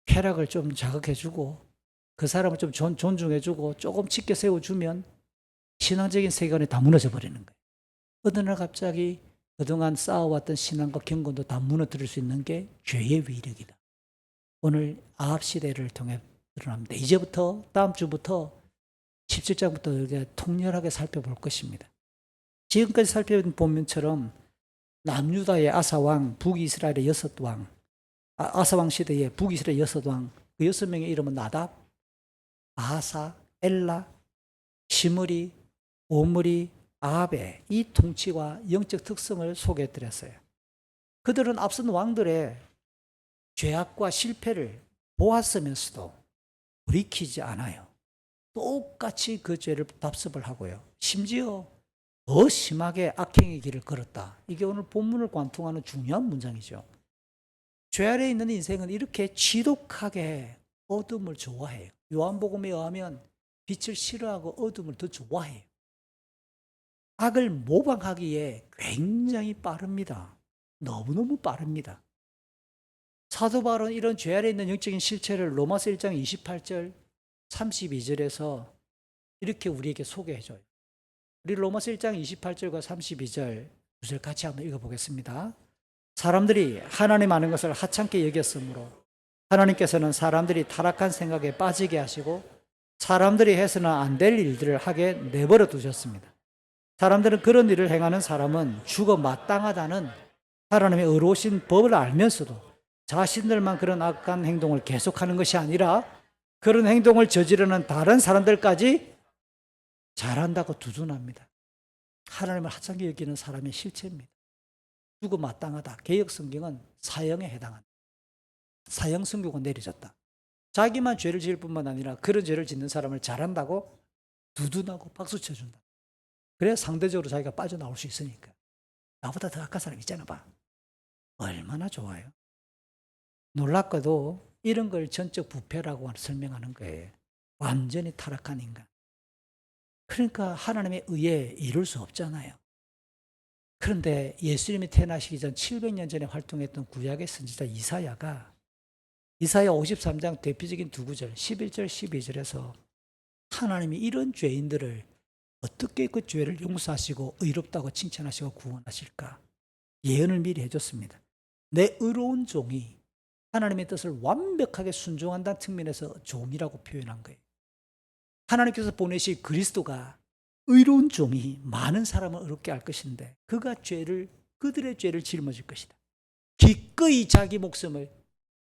쾌락을 좀 자극해주고 그 사람을 좀 존중해주고 조금 치켜 세워주면 신앙적인 세계관이 다 무너져 버리는 거예요. 어느 날 갑자기 그동안 쌓아왔던 신앙과 경건도 다 무너뜨릴 수 있는 게 죄의 위력이다. 오늘 아합 시대를 통해 드러납니다. 이제부터 다음 주부터 17장부터 이렇게 통렬하게 살펴볼 것입니다. 지금까지 살펴본 본문처럼 남유다의 아사왕, 북이스라엘의 여섯 왕, 아사왕 시대의 북이스라엘 여섯 왕, 그 여섯 명의 이름은 나답, 아사, 엘라, 시므리, 오므리, 아합의 이 통치와 영적 특성을 소개해드렸어요. 그들은 앞선 왕들의 죄악과 실패를 보았으면서도 돌이키지 않아요. 똑같이 그 죄를 답습을 하고요. 심지어 더 심하게 악행의 길을 걸었다. 이게 오늘 본문을 관통하는 중요한 문장이죠. 죄 아래에 있는 인생은 이렇게 지독하게 어둠을 좋아해요. 요한복음에 의하면 빛을 싫어하고 어둠을 더 좋아해요. 악을 모방하기에 굉장히 빠릅니다. 너무너무 빠릅니다. 사도 바울은 이런 죄 아래에 있는 영적인 실체를 로마서 1장 28절 32절에서 이렇게 우리에게 소개해줘요. 우리 로마서 1장 28절과 32절 두 절 같이 한번 읽어보겠습니다. 사람들이 하나님 아는 것을 하찮게 여겼으므로 하나님께서는 사람들이 타락한 생각에 빠지게 하시고 사람들이 해서는 안 될 일들을 하게 내버려 두셨습니다. 사람들은 그런 일을 행하는 사람은 죽어 마땅하다는 하나님의 의로우신 법을 알면서도 자신들만 그런 악한 행동을 계속하는 것이 아니라 그런 행동을 저지르는 다른 사람들까지 잘한다고 두둔합니다. 하나님을 하찮게 여기는 사람의 실체입니다. 죽어 마땅하다. 개역 성경은 사형에 해당한다. 사형 선고가 내려졌다. 자기만 죄를 지을 뿐만 아니라 그런 죄를 짓는 사람을 잘한다고 두둔하고 박수 쳐준다. 그래야 상대적으로 자기가 빠져나올 수 있으니까. 나보다 더 악한 사람 있잖아 봐. 얼마나 좋아요. 놀랍게도 이런 걸 전적 부패라고 설명하는 거예요. 완전히 타락한 인간. 그러니까 하나님의 의에 이룰 수 없잖아요. 그런데 예수님이 태어나시기 전 700년 전에 활동했던 구약의 선지자 이사야가 이사야 53장 대표적인 두 구절 11절 12절에서 하나님이 이런 죄인들을 어떻게 그 죄를 용서하시고 의롭다고 칭찬하시고 구원하실까? 예언을 미리 해줬습니다. 내 의로운 종이 하나님의 뜻을 완벽하게 순종한다는 측면에서 종이라고 표현한 거예요. 하나님께서 보내신 그리스도가 의로운 종이 많은 사람을 의롭게 할 것인데 그들의 죄를 짊어질 것이다. 기꺼이 자기 목숨을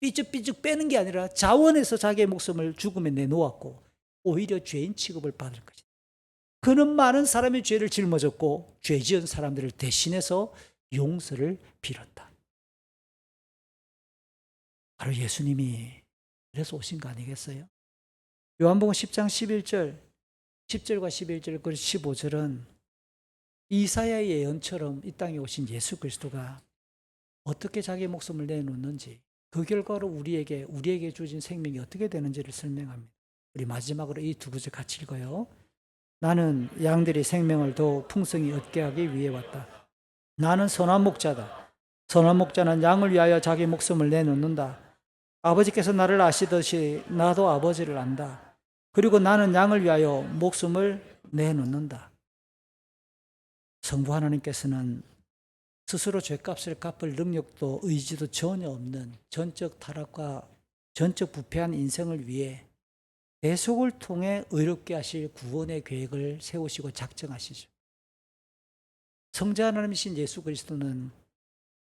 삐죽삐죽 빼는 게 아니라 자원해서 자기의 목숨을 죽음에 내놓았고 오히려 죄인 취급을 받을 것이다. 그는 많은 사람의 죄를 짊어졌고 죄 지은 사람들을 대신해서 용서를 빌었다. 바로 예수님이 그래서 오신 거 아니겠어요? 요한복음 10장 11절 10절과 11절 그리고 15절은 이사야의 예언처럼 이 땅에 오신 예수 그리스도가 어떻게 자기의 목숨을 내놓는지 그 결과로 우리에게 주어진 생명이 어떻게 되는지를 설명합니다. 우리 마지막으로 이 두 구절 같이 읽어요. 나는 양들이 생명을 더 풍성히 얻게 하기 위해 왔다. 나는 선한 목자다. 선한 목자는 양을 위하여 자기 목숨을 내놓는다. 아버지께서 나를 아시듯이 나도 아버지를 안다. 그리고 나는 양을 위하여 목숨을 내놓는다. 성부 하나님께서는 스스로 죄값을 갚을 능력도 의지도 전혀 없는 전적 타락과 전적 부패한 인생을 위해 대속을 통해 의롭게 하실 구원의 계획을 세우시고 작정하시죠. 성자 하나님이신 예수 그리스도는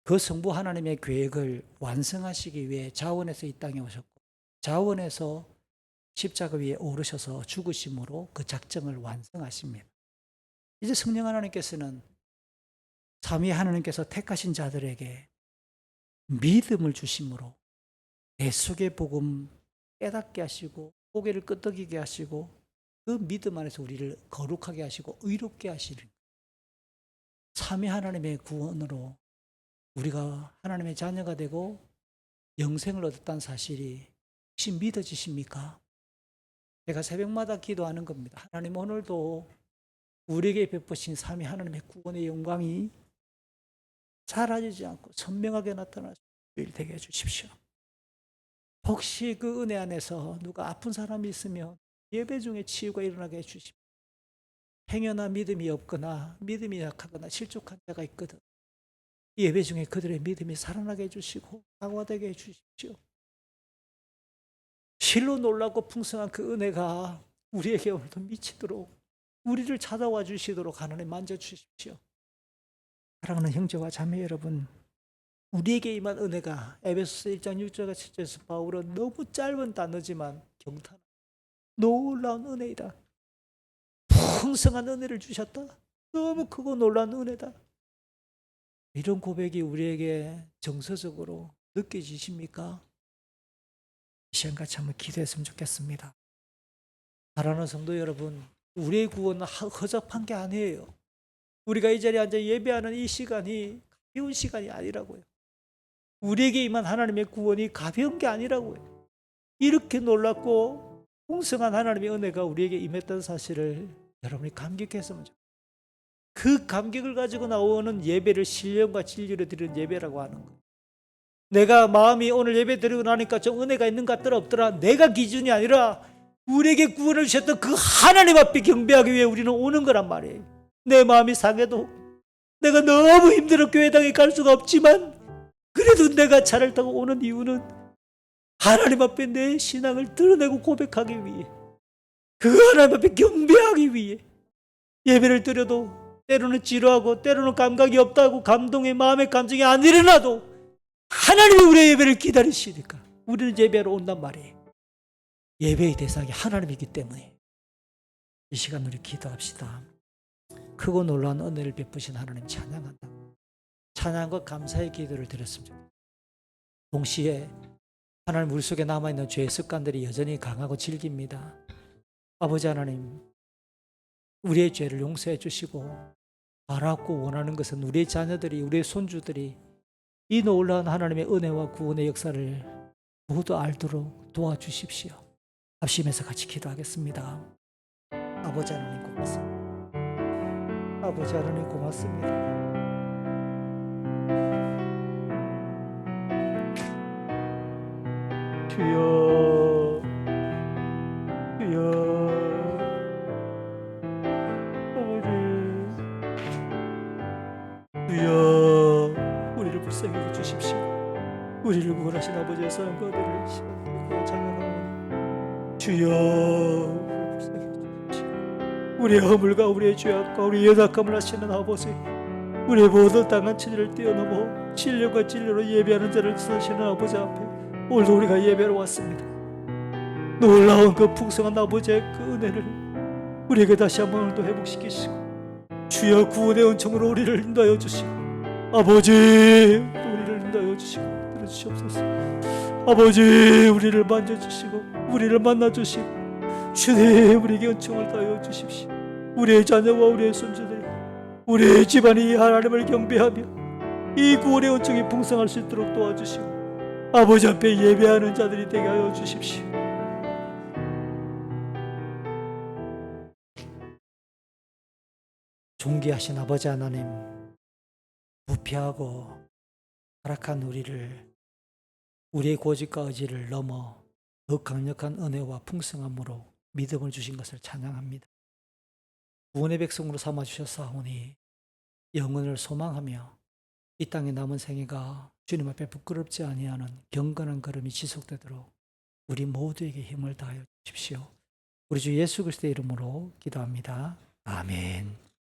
그 성부 하나님의 계획을 완성하시기 위해 자원해서 이 땅에 오셨고 자원해서 십자가 위에 오르셔서 죽으심으로 그 작정을 완성하십니다. 이제 성령 하나님께서는 삼위 하나님께서 택하신 자들에게 믿음을 주심으로 대속의 복음 깨닫게 하시고 고개를 끄덕이게 하시고 그 믿음 안에서 우리를 거룩하게 하시고 의롭게 하시는 삼위 하나님의 구원으로 우리가 하나님의 자녀가 되고 영생을 얻었다는 사실이 혹시 믿어지십니까? 제가 새벽마다 기도하는 겁니다. 하나님 오늘도 우리에게 베푸신 삼위 하나님의 구원의 영광이 사라지지 않고 선명하게 나타날 수 있게 되게 해주십시오. 혹시 그 은혜 안에서 누가 아픈 사람이 있으면 예배 중에 치유가 일어나게 해주십시오. 행여나 믿음이 없거나 믿음이 약하거나 실족한 자가 있거든. 예배 중에 그들의 믿음이 살아나게 해주시고 강화되게 해주십시오. 실로 놀랍고 풍성한 그 은혜가 우리에게 오늘도 미치도록 우리를 찾아와 주시도록 하나님 만져주십시오. 사랑하는 형제와 자매 여러분, 우리에게 임한 은혜가 에베소서 1장 6절과 7절에서 바울은 너무 짧은 단어지만 경탄 놀라운 은혜이다. 풍성한 은혜를 주셨다. 너무 크고 놀라운 은혜다. 이런 고백이 우리에게 정서적으로 느껴지십니까? 이 시간 같이 한번 기도했으면 좋겠습니다. 사랑하는 성도 여러분, 우리의 구원은 허접한 게 아니에요. 우리가 이 자리에 앉아 예배하는 이 시간이 가벼운 시간이 아니라고요. 우리에게 임한 하나님의 구원이 가벼운 게 아니라고요. 이렇게 놀랍고 풍성한 하나님의 은혜가 우리에게 임했다는 사실을 여러분이 감격했으면 좋겠어요. 그 감격을 가지고 나오는 예배를 신령과 진리로 드리는 예배라고 하는 거예요. 내가 마음이 오늘 예배 드리고 나니까 좀 은혜가 있는 것 같더라 없더라 내가 기준이 아니라 우리에게 구원을 주셨던 그 하나님 앞에 경배하기 위해 우리는 오는 거란 말이에요. 내 마음이 상해도 내가 너무 힘들어 교회당에 갈 수가 없지만 그래도 내가 차를 타고 오는 이유는 하나님 앞에 내 신앙을 드러내고 고백하기 위해 그 하나님 앞에 경배하기 위해 예배를 드려도 때로는 지루하고 때로는 감각이 없다고 감동의 마음의 감정이 안 일어나도 하나님이 우리의 예배를 기다리시니까 우리는 예배하러 온단 말이에요. 예배의 대상이 하나님이기 때문에 이 시간 우리 기도합시다. 크고 놀라운 은혜를 베푸신 하나님 찬양한다. 찬양과 감사의 기도를 드렸습니다. 동시에 하나님 우리 속에 남아있는 죄의 습관들이 여전히 강하고 질깁니다. 아버지 하나님, 우리의 죄를 용서해 주시고 바라고 원하는 것은 우리의 자녀들이 우리의 손주들이 이 놀라운 하나님의 은혜와 구원의 역사를 모두 알도록 도와주십시오. 합심해서 같이 기도하겠습니다. 아버지 하나님 고맙습니다. 아버지 하나님 고맙습니다. 주여, 주여, 아버지, 주여, 우리를 불쌍히 여겨 주십시오. 우리를 구원하신 아버지의 사랑과 은혜를 시원하고 찬양하오니 주여, 우리를 불쌍히 여겨 주십시오. 우리의 허물과 우리의 죄악과 우리의 연약함을 아시는 아버지, 우리의 모든 당한 천지를 뛰어넘어 진리와 진리로 예배하는 자를 찾으시는 아버지 앞에 오늘도 우리가 예배하러 왔습니다. 놀라운 그 풍성한 아버지의 그 은혜를 우리에게 다시 한번 오늘도 회복시키시고 주여 구원의 은총으로 우리를 인도하여 주시고 아버지 우리를 인도하여 주시고 들어주시옵소서. 아버지 우리를 만져주시고 우리를 만나주시고 주님 우리에게 은총을 더하여 주십시오. 우리의 자녀와 우리의 손주들이 우리의 집안이 하나님을 경배하며 이 구원의 은총이 풍성할 수 있도록 도와주시고 아버지 앞에 예배하는 자들이 되게 하여 주십시오. 존귀하신 아버지 하나님, 부패하고 타락한 우리의 고집과 의지를 넘어 더 강력한 은혜와 풍성함으로 믿음을 주신 것을 찬양합니다. 구원의 백성으로 삼아주셨사오니 영혼을 소망하며 이 땅의 남은 생애가 주님 앞에 부끄럽지 아니하는 경건한 걸음이 지속되도록 우리 모두에게 힘을 다하여 주십시오. 우리 주 예수 그리스도의 이름으로 기도합니다. 아멘.